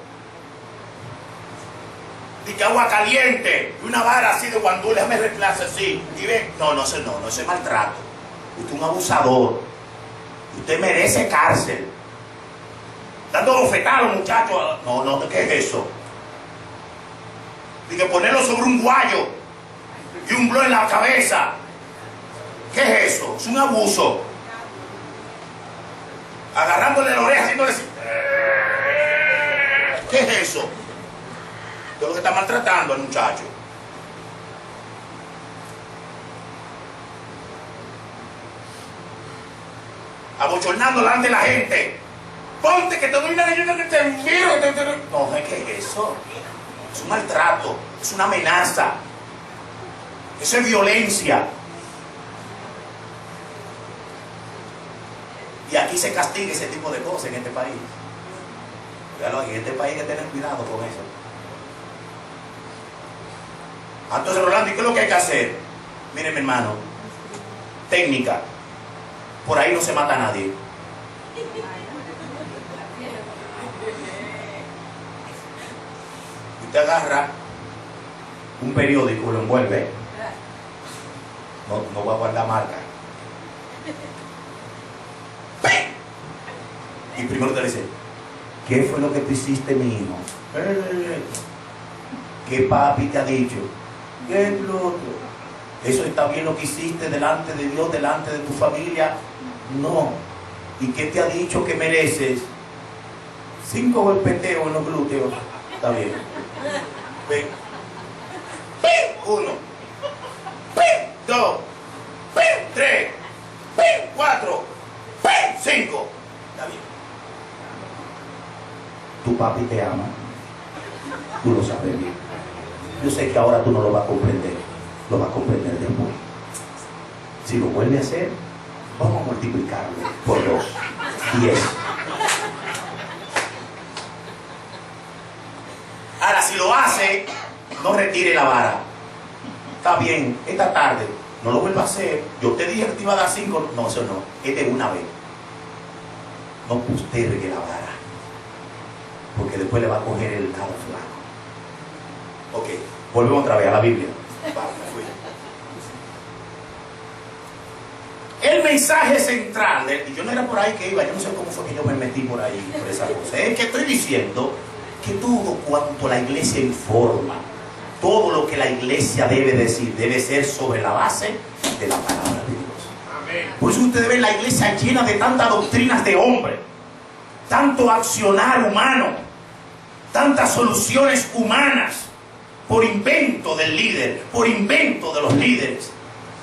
Y que agua caliente y una vara así de guandú, déjame reemplace así. Y ve, no, ese es maltrato. Usted es un abusador. Usted merece cárcel. Dando bofetadas a los muchachos. No, ¿qué es eso? Y que ponerlo sobre un guayo y un blow en la cabeza. ¿Qué es eso? Es un abuso. Agarrándole la oreja, haciéndole así. ¿Qué es eso? De lo que está maltratando al muchacho. Abochornando delante de la gente. Ponte que te doy una gallina que te miro. No, ¿qué es eso? Es un maltrato, es una amenaza. Eso es violencia. Y aquí se castiga ese tipo de cosas en este país. En este país hay que tener cuidado con eso. Entonces, Rolando, ¿y qué es lo que hay que hacer? Miren, mi hermano, técnica. Por ahí no se mata a nadie. Usted agarra un periódico, lo envuelve. No voy a guardar marca. Y primero te dice, ¿qué fue lo que tú hiciste, mi hijo? ¿Qué papi te ha dicho? ¿Qué es lo otro? ¿Eso está bien lo que hiciste delante de Dios, delante de tu familia? No. ¿Y qué te ha dicho que mereces? 5 golpeteos en los glúteos. Está bien. Ven. 1, 2, 3, 4, 5. Está bien. Tu papi te ama. Tú lo sabes bien. Yo sé que ahora tú no lo vas a comprender. Lo vas a comprender después. Si lo vuelve a hacer, vamos a multiplicarlo por 2. 10. Ahora, si lo hace, no retire la vara. Está bien, esta tarde no lo vuelva a hacer. Yo te dije que te iba a dar 5. No, eso no. Es de una vez. No postergue la vara, porque después le va a coger el lado flaco. Ok, volvemos otra vez a la Biblia. Vale, me fui. El mensaje central, y yo no era por ahí que iba, yo no sé cómo fue que yo me metí por ahí, por esa cosa. Es que estoy diciendo que todo cuanto la iglesia informa, todo lo que la iglesia debe decir, debe ser sobre la base de la palabra de Dios. Amén. Por eso ustedes ven la iglesia llena de tantas doctrinas de hombre, tanto accionar humano, tantas soluciones humanas, por invento del líder, por invento de los líderes,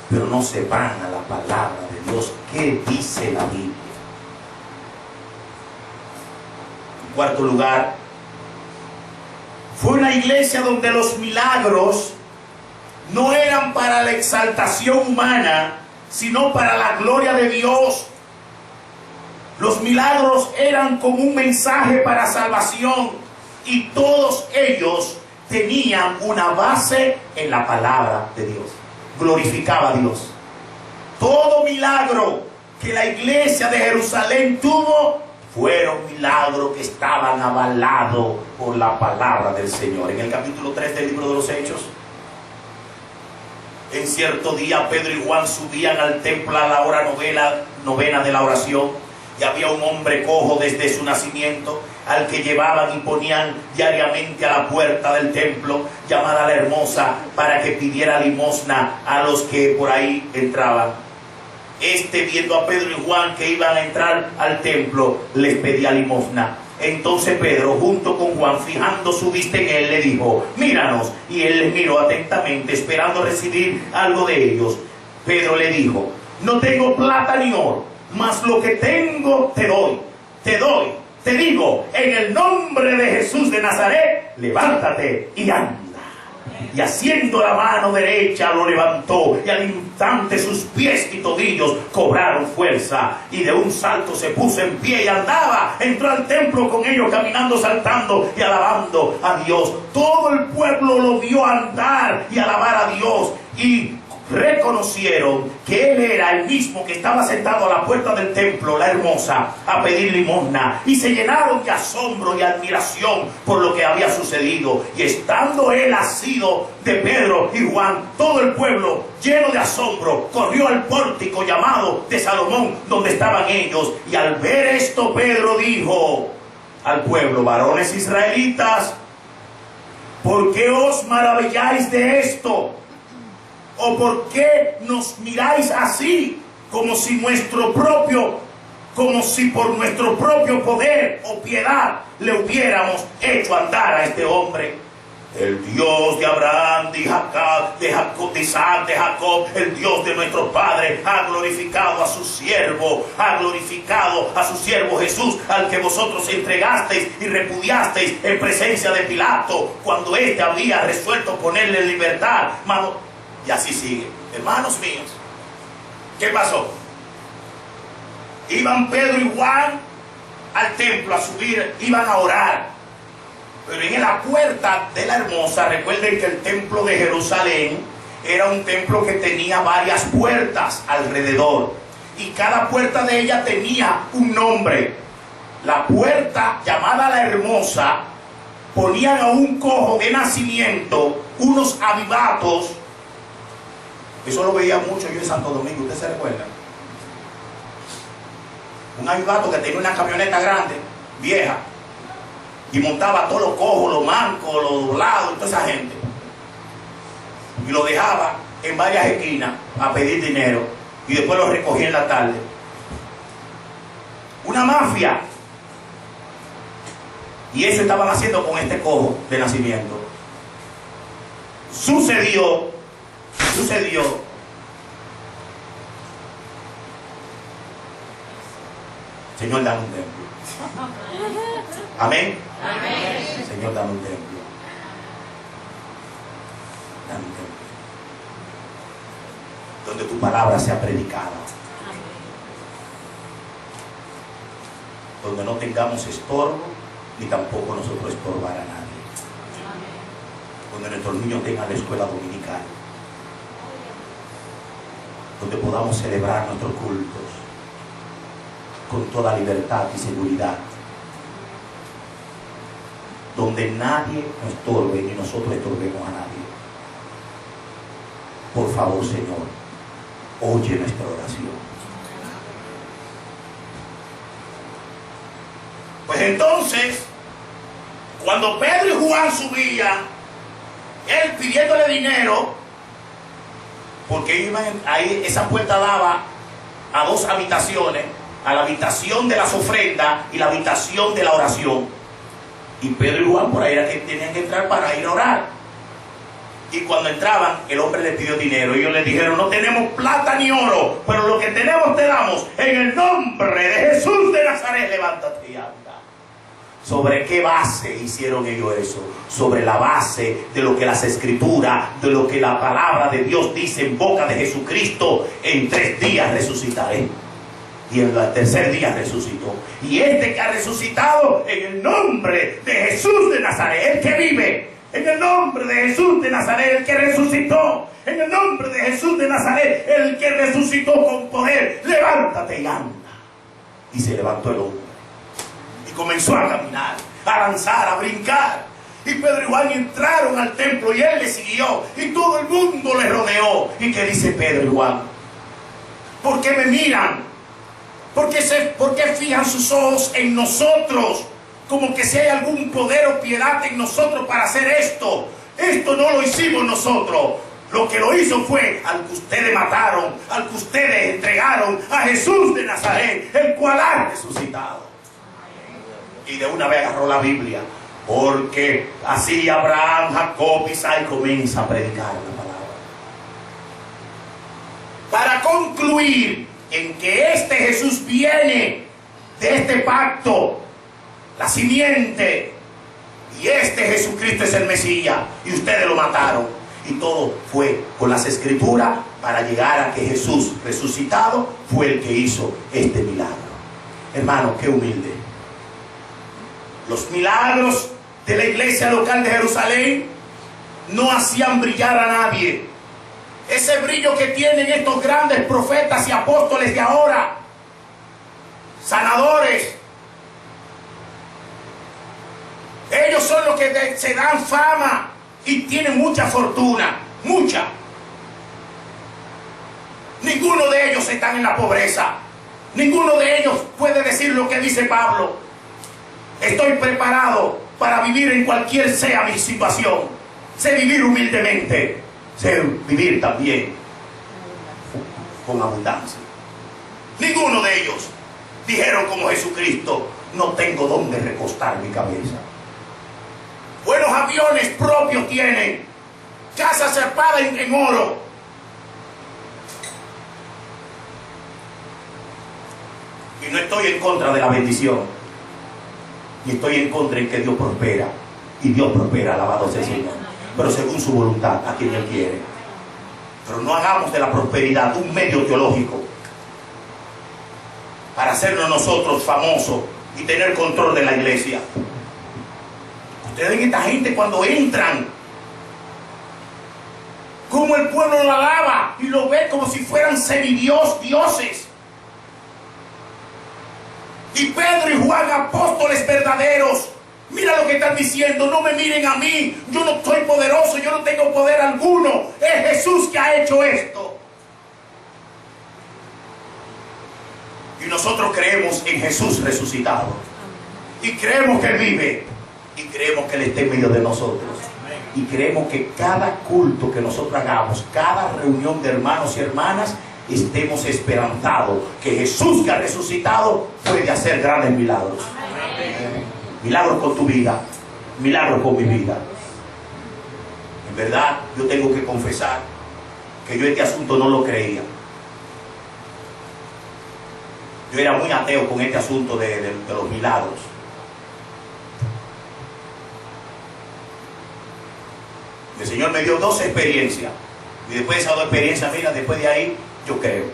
pero no se van a la palabra de Dios. ¿Qué dice la Biblia? En cuarto lugar, fue una iglesia donde los milagros no eran para la exaltación humana, sino para la gloria de Dios. Los milagros eran como un mensaje para salvación, y todos ellos tenían una base en la palabra de Dios. Glorificaba a Dios. Todo milagro que la iglesia de Jerusalén tuvo fueron milagros que estaban avalados por la palabra del Señor. En el capítulo 3 del libro de los Hechos, en cierto día Pedro y Juan subían al templo a la hora novena de la oración, y había un hombre cojo desde su nacimiento, al que llevaban y ponían diariamente a la puerta del templo, llamada la Hermosa, para que pidiera limosna a los que por ahí entraban. Viendo a Pedro y Juan que iban a entrar al templo, les pedía limosna. Entonces Pedro, junto con Juan, fijando su vista en él, le dijo: míranos. Y él les miró atentamente, esperando recibir algo de ellos. Pedro le dijo: no tengo plata ni oro, mas lo que tengo te doy. Te digo, en el nombre de Jesús de Nazaret, levántate y anda. Y haciendo la mano derecha lo levantó, y al instante sus pies y tobillos cobraron fuerza, y de un salto se puso en pie y andaba. Entró al templo con ellos, caminando, saltando y alabando a Dios. Todo el pueblo lo vio andar y alabar a Dios, y reconocieron que él era el mismo que estaba sentado a la puerta del templo, la Hermosa, a pedir limosna, y se llenaron de asombro y admiración por lo que había sucedido. Y estando él asido de Pedro y Juan, todo el pueblo, lleno de asombro, corrió al pórtico llamado de Salomón, donde estaban ellos. Y al ver esto, Pedro dijo al pueblo: varones israelitas, ¿por qué os maravilláis de esto? ¿O por qué nos miráis así, como si por nuestro propio poder o piedad le hubiéramos hecho andar a este hombre? El Dios de Abraham, de Isaac, de Jacob, el Dios de nuestros padres, ha glorificado a su siervo Jesús, al que vosotros entregasteis y repudiasteis en presencia de Pilato, cuando éste había resuelto ponerle en libertad. Y así sigue. Hermanos míos, ¿qué pasó? Iban Pedro y Juan al templo a subir, iban a orar. Pero en la puerta de la Hermosa, recuerden que el templo de Jerusalén era un templo que tenía varias puertas alrededor. y cada puerta de ella tenía un nombre. La puerta llamada La Hermosa, ponían a un cojo de nacimiento unos avivatos. Eso lo veía mucho yo en Santo Domingo, ¿usted se recuerda? Un avivato que tenía una camioneta grande, vieja, y montaba a todos los cojos, los mancos, los doblados, toda esa gente, y lo dejaba en varias esquinas a pedir dinero, y después lo recogía en la tarde. Una mafia. Y eso estaban haciendo con este cojo de nacimiento. Sucedió. Señor, dame un templo. Amén. Amén. Señor, dame un templo. Dame un templo donde tu palabra sea predicada. Donde no tengamos estorbo, ni tampoco nosotros estorbar a nadie. Donde nuestros niños tengan la escuela dominical. Donde podamos celebrar nuestros cultos con toda libertad y seguridad. Donde nadie nos estorbe, ni nosotros estorbemos a nadie. Por favor, Señor, oye nuestra oración. Pues entonces, cuando Pedro y Juan subían, él pidiéndole dinero, porque ahí esa puerta daba a dos habitaciones, a la habitación de las ofrendas y la habitación de la oración. Y Pedro y Juan por ahí era que tenían que entrar para ir a orar. Y cuando entraban, el hombre les pidió dinero. Ellos le dijeron: no tenemos plata ni oro, pero lo que tenemos te damos. En el nombre de Jesús de Nazaret, levántate y anda. ¿Sobre qué base hicieron ellos eso? Sobre la base de lo que las Escrituras, de lo que la palabra de Dios dice en boca de Jesucristo: en 3 días resucitaré. Y en el tercer día resucitó. Y este que ha resucitado, en el nombre de Jesús de Nazaret, el que vive, en el nombre de Jesús de Nazaret, el que resucitó, en el nombre de Jesús de Nazaret, el que resucitó con poder, levántate y anda. Y se levantó el hombre y comenzó a caminar, a danzar, a brincar. Y Pedro y Juan entraron al templo y él le siguió, y todo el mundo le rodeó. ¿Y qué dice Pedro y Juan? ¿Por qué me miran? ¿Por qué fijan sus ojos en nosotros? Como que si hay algún poder o piedad en nosotros para hacer esto. Esto no lo hicimos nosotros. Lo que lo hizo fue al que ustedes mataron, al que ustedes entregaron, a Jesús de Nazaret, el cual ha resucitado. Y de una vez agarró la Biblia, porque así Abraham, Jacob, Isaac comienza a predicar la palabra. Para concluir en que este Jesús viene de este pacto, la simiente, y este Jesucristo es el Mesías, y ustedes lo mataron. Y todo fue con las Escrituras para llegar a que Jesús resucitado fue el que hizo este milagro. Hermano, qué humilde. Los milagros de la iglesia local de Jerusalén no hacían brillar a nadie. Ese brillo que tienen estos grandes profetas y apóstoles de ahora, sanadores, ellos son los que se dan fama y tienen mucha fortuna, mucha. Ninguno de ellos está en la pobreza. Ninguno de ellos puede decir lo que dice Pablo: estoy preparado para vivir en cualquier sea mi situación. Sé vivir humildemente, sé vivir también con abundancia. Ninguno de ellos dijeron como Jesucristo: no tengo dónde recostar mi cabeza. Buenos aviones propios tienen, casas cerradas en oro. Y no estoy en contra de la bendición, y estoy en contra en que Dios prospera, y Dios prospera, alabado sea el Señor, pero según su voluntad, a quien Él quiere. Pero no hagamos de la prosperidad un medio teológico para hacernos nosotros famosos y tener control de la iglesia. Ustedes ven esta gente cuando entran, como el pueblo lo alaba y lo ve como si fueran semidioses. Y Pedro y Juan, apóstoles verdaderos, mira lo que están diciendo: no me miren a mí, yo no soy poderoso, yo no tengo poder alguno, es Jesús que ha hecho esto. Y nosotros creemos en Jesús resucitado, y creemos que Él vive, y creemos que Él está en medio de nosotros, y creemos que cada culto que nosotros hagamos, cada reunión de hermanos y hermanas, estemos esperanzados que Jesús que ha resucitado puede hacer grandes milagros. Milagros con tu vida, milagros con mi vida. En verdad, yo tengo que confesar que yo este asunto no lo creía. Yo era muy ateo con este asunto de los milagros. El Señor me dio 2 experiencias, y después de esas 2 experiencias, mira, después de ahí yo creo.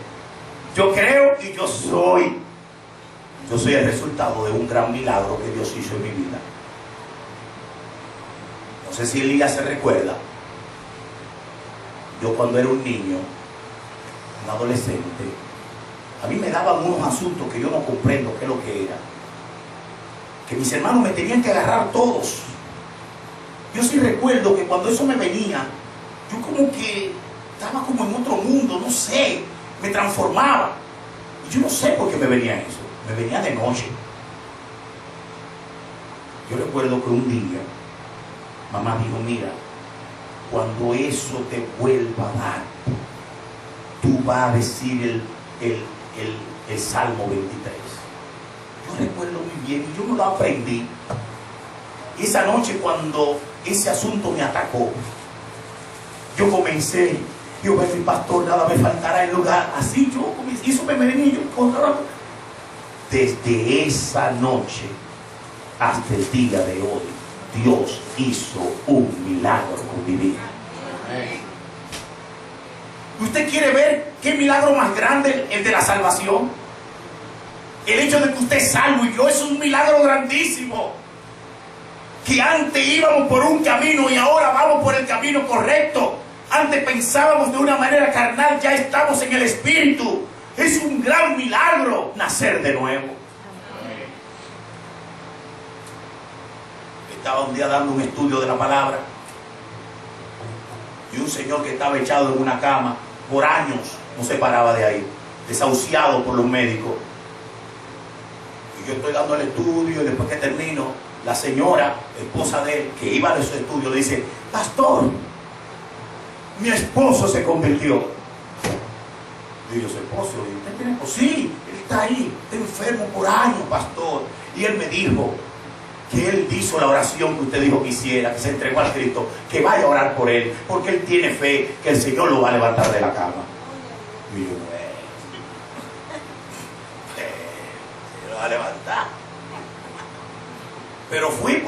Yo creo y yo soy el resultado de un gran milagro que Dios hizo en mi vida. No sé si Elías se recuerda. Yo cuando era un niño, un adolescente, a mí me daban unos asuntos que yo no comprendo qué es lo que era. Que mis hermanos me tenían que agarrar todos. Yo sí recuerdo que cuando eso me venía, yo como que estaba como en otro mundo, no sé, me transformaba. Y yo no sé por qué me venía eso. Me venía de noche. Yo recuerdo que un día mamá dijo: mira, cuando eso te vuelva a dar, tú vas a decir el Salmo 23. Yo recuerdo muy bien, y yo me lo aprendí. Y esa noche, cuando ese asunto me atacó, yo comencé: yo voy a mi pastor, nada me faltará el lugar. Así yo comencé, y eso me venía, y yo encontraba. Desde esa noche hasta el día de hoy, Dios hizo un milagro con mi vida. ¿Usted quiere ver qué milagro más grande? El de la salvación. El hecho de que usted es salvo y yo, es un milagro grandísimo. Que antes íbamos por un camino y ahora vamos por el camino correcto. Antes pensábamos de una manera carnal, ya estamos en el Espíritu. Es un gran milagro nacer de nuevo. Estaba un día dando un estudio de la palabra, y un señor que estaba echado en una cama por años no se paraba de ahí, desahuciado por los médicos. Y yo estoy dando el estudio, y después que termino, la señora, esposa de él, que iba de su estudio, le dice: pastor, mi esposo se convirtió. Y yo: ¿su esposo? Y ¿usted tiene esposo? Sí, él está ahí, está enfermo por años, pastor. Y él me dijo que él hizo la oración que usted dijo que hiciera, que se entregó a Cristo, que vaya a orar por él, porque él tiene fe que el Señor lo va a levantar de la cama. Y yo: se lo va a levantar. Pero fui,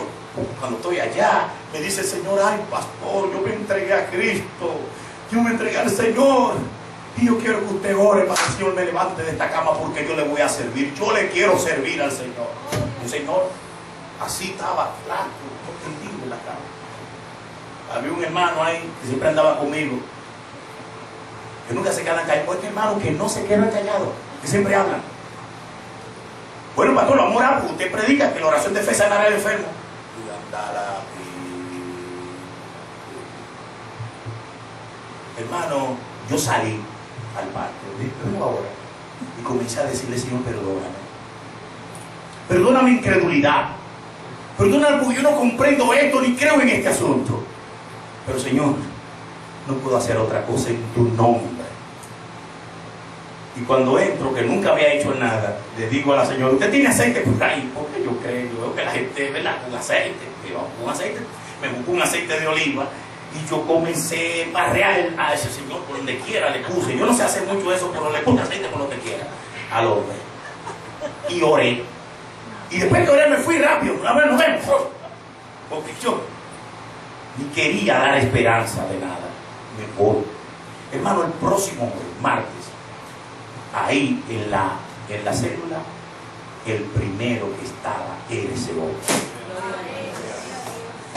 cuando estoy allá, me dice el Señor: ay, pastor, yo me entregué a Cristo, yo me entregué al Señor, y yo quiero que usted ore para que el Señor me levante de esta cama, porque yo le voy a servir, yo le quiero servir al Señor. El Señor así estaba flaco, tendido en la cama. Había un hermano ahí que siempre andaba conmigo, que nunca se quedan callados. Este hermano que no se quedan callados, que siempre hablan. Bueno, pastor, vamos a orar, porque usted predica que la oración de fe sanará al enfermo. Hermano, yo salí al parque, vengo ahora, y comencé a decirle: Señor, perdóname. Perdóname mi incredulidad. Perdóname porque yo no comprendo esto ni creo en este asunto. Pero Señor, no puedo hacer otra cosa en tu nombre. Y cuando entro, que nunca había hecho nada, le digo a la señora: ¿usted tiene aceite por ahí? Porque yo creo, yo veo que la gente, ¿verdad?, con aceite. Me busco un aceite de oliva, y yo comencé a barrear a ese señor por donde quiera, le puse. Yo no sé hacer mucho eso, pero le puse aceite por donde quiera al hombre. Y oré. Y después que oré me fui rápido. A ver, nos vemos. Porque yo ni quería dar esperanza de nada. Me voy. Hermano, el próximo martes, ahí en la célula, el primero que estaba era ese hombre.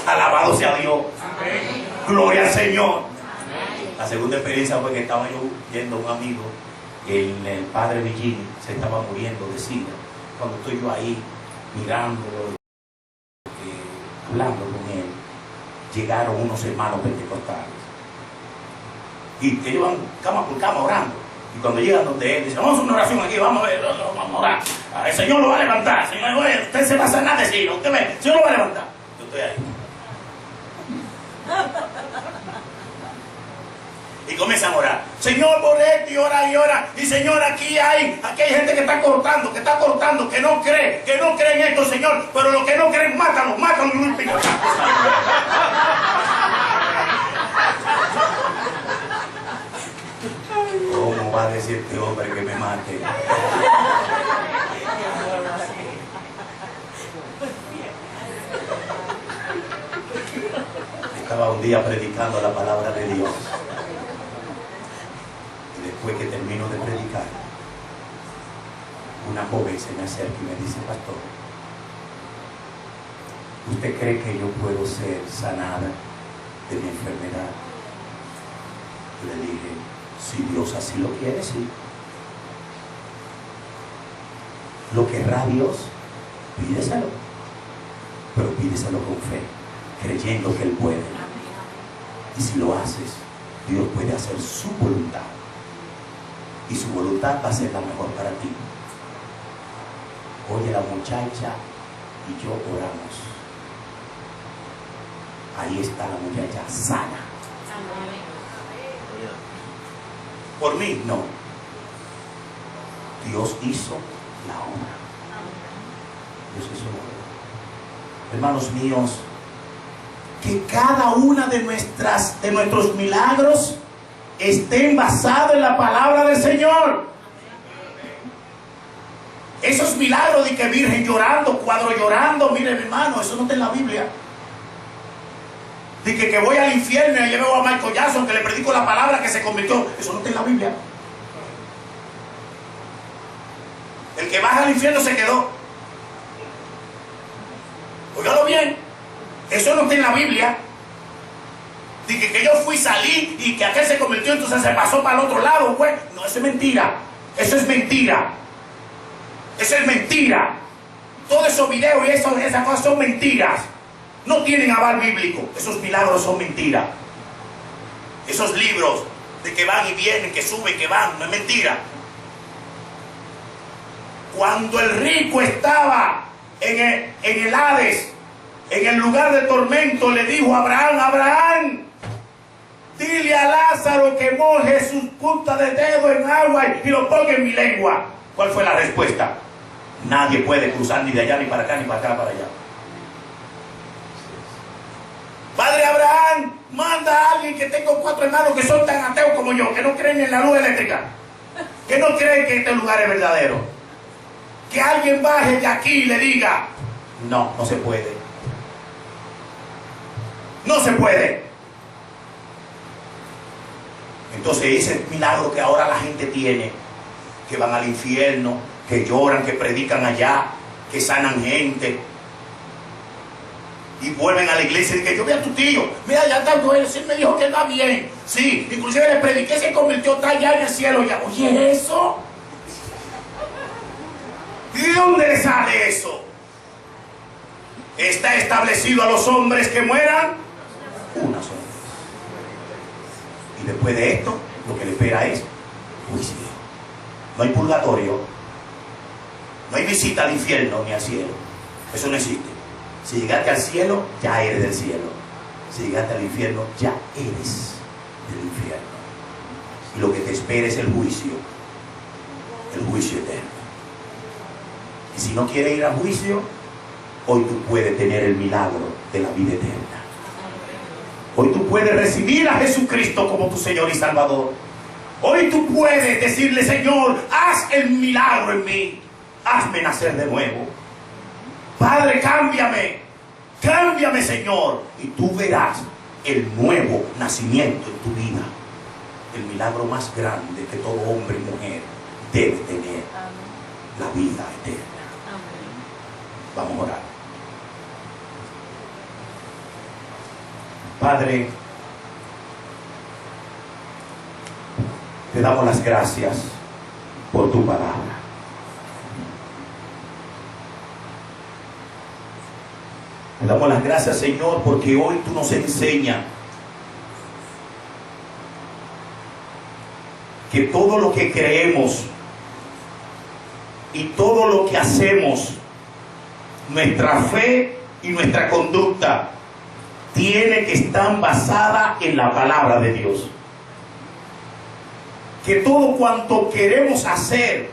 Alabado sea Dios. Amén. Gloria al Señor. Amén. La segunda experiencia fue que estaba yo yendo a un amigo, el padre Villini se estaba muriendo de SIDA. cuando estoy yo ahí mirándolo, hablando con él, llegaron unos hermanos pentecostales. Y ellos van cama por cama orando. Y cuando llegan donde él, dicen, vamos a hacer una oración aquí, vamos a ver, vamos a orar. El Señor lo va a levantar, Señor, usted se va a sanar de sí, usted ve, el Señor lo va a levantar. Yo estoy ahí. Y comienzan a orar. Señor, por esto, y ora y ora. Y Señor, aquí hay gente que está cortando, que no cree en esto, Señor. Pero los que no creen, mátalo. ¿Cómo va a decir este hombre que me mate? Estaba un día predicando la palabra de Dios. Y después que termino de predicar, una joven se me acerca y me dice, pastor, ¿usted cree que yo puedo ser sanada de mi enfermedad? Y le dije, si Dios así lo quiere, sí. Lo querrá Dios, pídeselo. Pero pídeselo con fe, creyendo que Él puede. Y si lo haces, Dios puede hacer su voluntad. Y su voluntad va a ser la mejor para ti. Oye, la muchacha y yo oramos. Ahí está la muchacha sana. Por mí, no. Dios hizo la obra. Dios hizo la obra. Hermanos míos, que cada una de nuestros milagros estén basados en la palabra del Señor. Esos milagros de que Virgen llorando, cuadro llorando, miren hermano, eso no está en la Biblia. De que voy al infierno y allí veo a Michael Jackson que le predico la palabra que se convirtió, eso no está en la Biblia. El que baja al infierno se quedó. Óigalo bien, eso no está en la Biblia. De que yo fui, salí y que aquel se convirtió, entonces se pasó para el otro lado, pues. No, eso es mentira. Eso es mentira. Eso es mentira. Todos esos videos y esas cosas son mentiras. No tienen aval bíblico. Esos milagros son mentiras. Esos libros de que van y vienen, que suben, que van, no es mentira. Cuando el rico estaba en el Hades, en el lugar de tormento, le dijo a Abraham, Abraham, dile a Lázaro que moje sus puntas de dedo en agua y lo ponga en mi lengua. ¿Cuál fue la respuesta? Nadie puede cruzar ni de allá, ni para acá, ni para acá, para allá. Padre Abraham, manda a alguien que tengo 4 hermanos que son tan ateos como yo, que no creen en la luz eléctrica, que no creen que este lugar es verdadero. Que alguien baje de aquí y le diga, no, no se puede. No se puede. Entonces ese milagro que ahora la gente tiene, que van al infierno, que lloran, que predican allá, que sanan gente, y vuelven a la iglesia y dicen, yo vi a tu tío, mira, ya está bueno, sí me dijo que está bien, sí, inclusive le prediqué, se convirtió, está allá en el cielo ya. Oye, ¿eso? ¿Y de dónde le sale eso? Está establecido a los hombres que mueran una sola vez. Y después de esto, lo que le espera es juicio. No hay purgatorio, no hay visita al infierno ni al cielo. Eso no existe. Si llegaste al cielo, ya eres del cielo. Si llegaste al infierno, ya eres del infierno. Y lo que te espera es el juicio eterno. Y si no quieres ir al juicio, hoy tú puedes tener el milagro de la vida eterna. Hoy tú puedes recibir a Jesucristo como tu Señor y Salvador. Hoy tú puedes decirle, Señor, haz el milagro en mí. Hazme nacer de nuevo. Padre, cámbiame, Señor. Y tú verás el nuevo nacimiento en tu vida. El milagro más grande que todo hombre y mujer debe tener. La vida eterna. Vamos a orar. Padre, te damos las gracias por tu palabra. Te damos las gracias, Señor, porque hoy tú nos enseñas que todo lo que creemos y todo lo que hacemos, nuestra fe y nuestra conducta, tiene que estar basada en la palabra de Dios. Que todo cuanto queremos hacer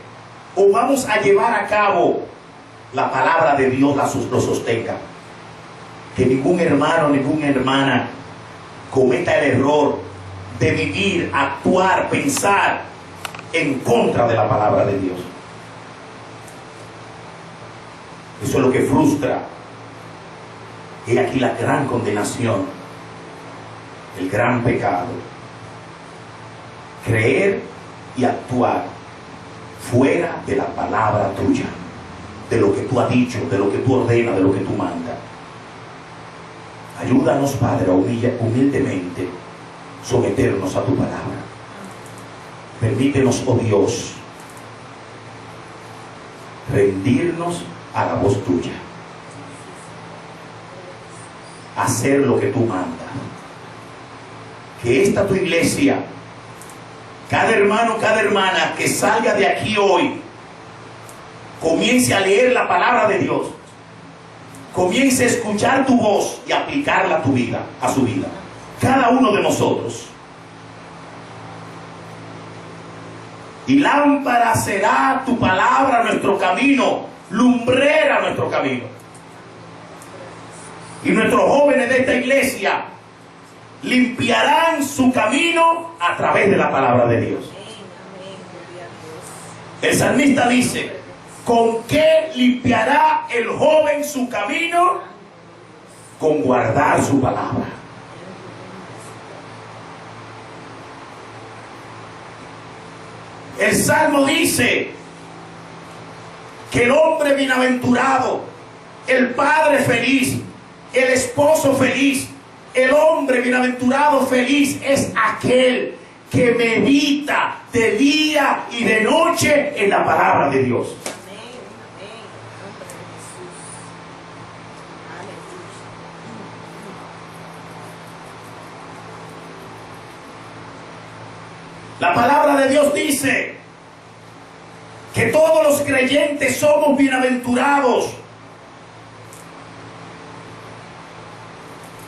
o vamos a llevar a cabo, la palabra de Dios lo sostenga. Que ningún hermano, ninguna hermana cometa el error de vivir, actuar, pensar en contra de la palabra de Dios. Eso es lo que frustra. He aquí la gran condenación, el gran pecado. Creer y actuar fuera de la palabra tuya, de lo que tú has dicho, de lo que tú ordenas, de lo que tú mandas. Ayúdanos, Padre, a humildemente someternos a tu palabra. Permítenos, oh Dios, rendirnos a la voz tuya, hacer lo que tú mandas. Que esta tu iglesia, cada hermano, cada hermana que salga de aquí hoy, comience a leer la palabra de Dios, comience a escuchar tu voz y aplicarla a tu vida, a su vida. Cada uno de nosotros. Y lámpara será tu palabra a nuestro camino, lumbrera a nuestro camino. Y nuestros jóvenes de esta iglesia limpiarán su camino a través de la palabra de Dios. El salmista dice: ¿con qué limpiará el joven su camino? Con guardar su palabra. El Salmo dice que el hombre bienaventurado, el padre feliz, el esposo feliz, el hombre bienaventurado feliz es aquel que medita de día y de noche en la palabra de Dios. La palabra de Dios dice que todos los creyentes somos bienaventurados,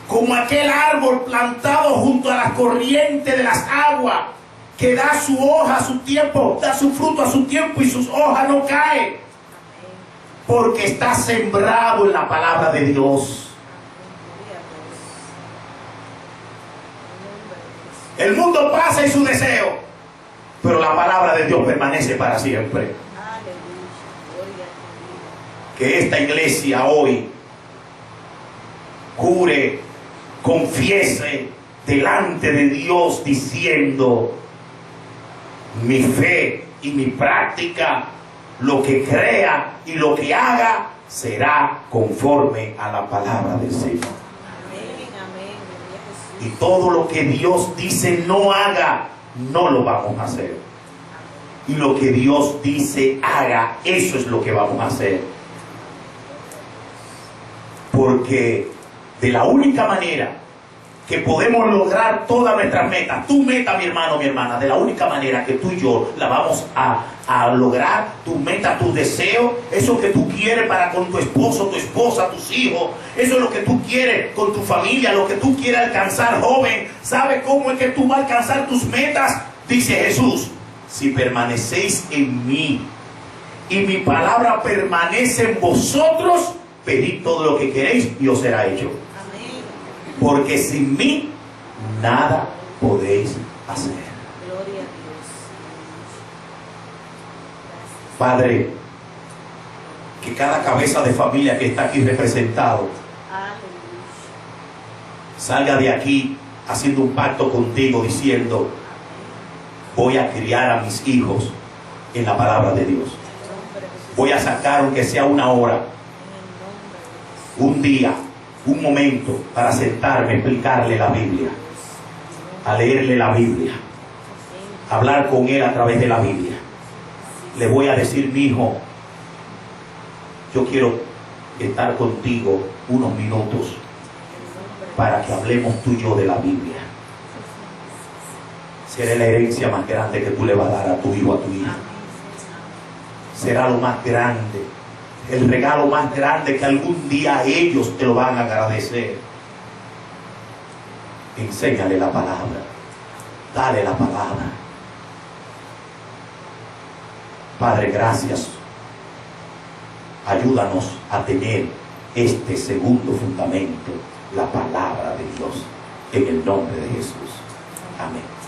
como aquel árbol plantado junto a la corriente de las aguas, que da su hoja a su tiempo, da su fruto a su tiempo y sus hojas no caen, porque está sembrado en la palabra de Dios. El mundo pasa y su deseo, pero la palabra de Dios permanece para siempre. Que esta iglesia hoy jure, confiese delante de Dios diciendo: mi fe y mi práctica, lo que crea y lo que haga, será conforme a la palabra del Señor. Y todo lo que Dios dice no haga, no lo vamos a hacer. Y lo que Dios dice haga, eso es lo que vamos a hacer. Porque de la única manera que podemos lograr todas nuestras metas, tu meta, mi hermano, mi hermana, de la única manera que tú y yo la vamos a lograr, tu meta, tu deseo, eso que tú quieres para con tu esposo, tu esposa, tus hijos, eso es lo que tú quieres con tu familia, lo que tú quieres alcanzar, joven. ¿Sabes cómo es que tú vas a alcanzar tus metas? Dice Jesús: si permanecéis en mí y mi palabra permanece en vosotros, pedid todo lo que queréis y os será hecho. Porque sin mí nada podéis hacer. Gloria a Dios. Padre, que cada cabeza de familia que está aquí representado salga de aquí haciendo un pacto contigo, diciendo: voy a criar a mis hijos en la palabra de Dios. Voy a sacar, aunque sea una hora, un día, un momento, para sentarme a explicarle la Biblia, a leerle la Biblia, a hablar con él a través de la Biblia. Le voy a decir: mi hijo, yo quiero estar contigo unos minutos para que hablemos tú y yo de la Biblia. Será la herencia más grande que tú le vas a dar a tu hijo, a tu hija. Será lo más grande, el regalo más grande que algún día ellos te lo van a agradecer. Enséñale la palabra, dale la palabra. Padre, gracias. Ayúdanos a tener este segundo fundamento, la palabra de Dios, en el nombre de Jesús. Amén.